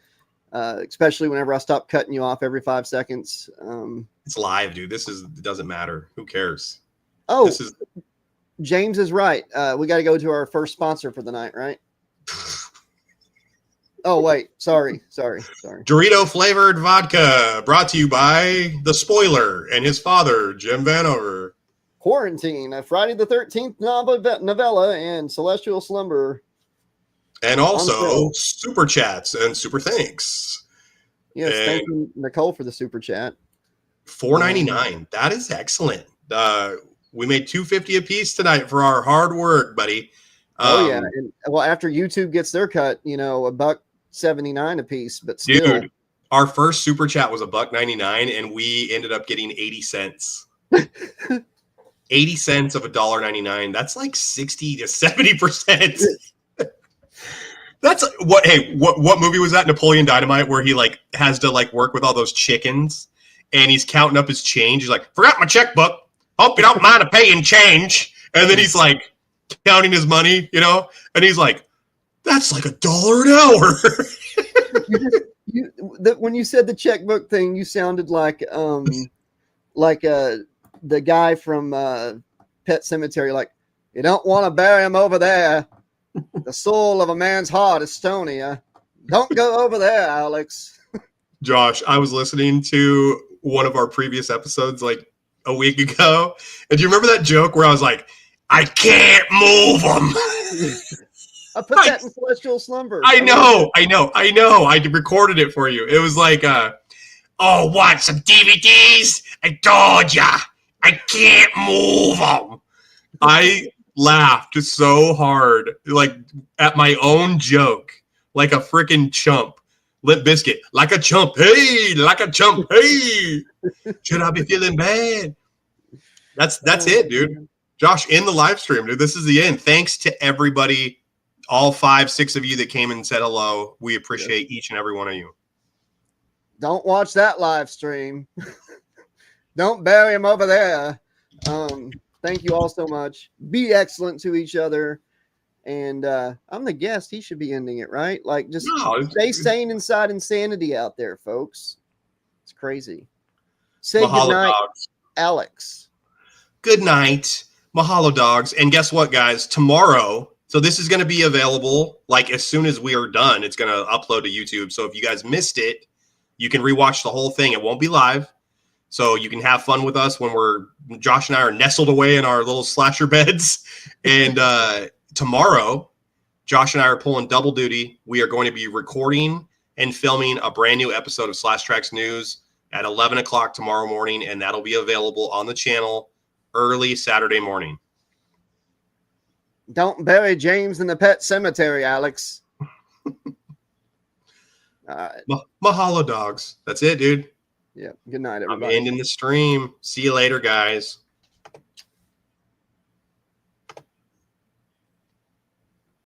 especially whenever I stopped cutting you off every 5 seconds. It's live, dude. It doesn't matter. Who cares? Oh, James is right. We got to go to our first sponsor for the night, right? Oh, wait. Sorry. Dorito flavored vodka brought to you by The Spoiler and his father, Jim Vanover. Quarantine, a Friday the 13th novella, and Celestial Slumber. And also super chats and super thanks. Yes, thank you, Nicole, for the super chat. $4.99. That is excellent. We made $2.50 a piece tonight for our hard work, buddy. Yeah. And, well, after YouTube gets their cut, $1.79 a piece, but still. Dude, our first super chat was $1.99, and we ended up getting 80 cents. 80 cents of $1.99. That's like 60 to 70%. That's what. Hey, what movie was that? Napoleon Dynamite, where he like has to like work with all those chickens, and he's counting up his change. He's like, "Forgot my checkbook. Hope you don't mind a paying change." And then he's like counting his money, and he's like, "That's like $1 an hour." When you said the checkbook thing, you sounded like the guy from Pet Sematary. Like, you don't want to bury him over there. The soul of a man's heart is stony. Don't go over there, Alex. Josh, I was listening to one of our previous episodes like a week ago. And do you remember that joke where I was like, I can't move them? I put that in Celestial Slumber. I know. I recorded it for you. It was like, what, some DVDs? I told ya, I can't move them. I laughed so hard, like at my own joke, like a freaking chump. Limp Bizkit, like a chump, hey, like a chump, hey. Should I be feeling bad? That's it, dude. Josh, in the live stream, dude. This is the end. Thanks to everybody, all 5-6 of you that came and said hello. We appreciate each and every one of you. Don't watch that live stream. Don't bury him over there. Thank you all so much. Be excellent to each other. And I'm the guest. He should be ending it, right? Like, just stay sane inside insanity out there, folks. It's crazy. Say goodnight, Alex. Good night. Mahalo, dogs. And guess what, guys? Tomorrow, so this is going to be available, like, as soon as we are done, it's going to upload to YouTube. So if you guys missed it, you can rewatch the whole thing. It won't be live. So you can have fun with us when Josh and I are nestled away in our little slasher beds. And tomorrow, Josh and I are pulling double duty. We are going to be recording and filming a brand new episode of Slash Trax News at 11 o'clock tomorrow morning. And that'll be available on the channel early Saturday morning. Don't bury James in the pet cemetery, Alex. Mahalo, dogs. That's it, dude. Yeah. Good night, everybody. I'm ending the stream. See you later, guys.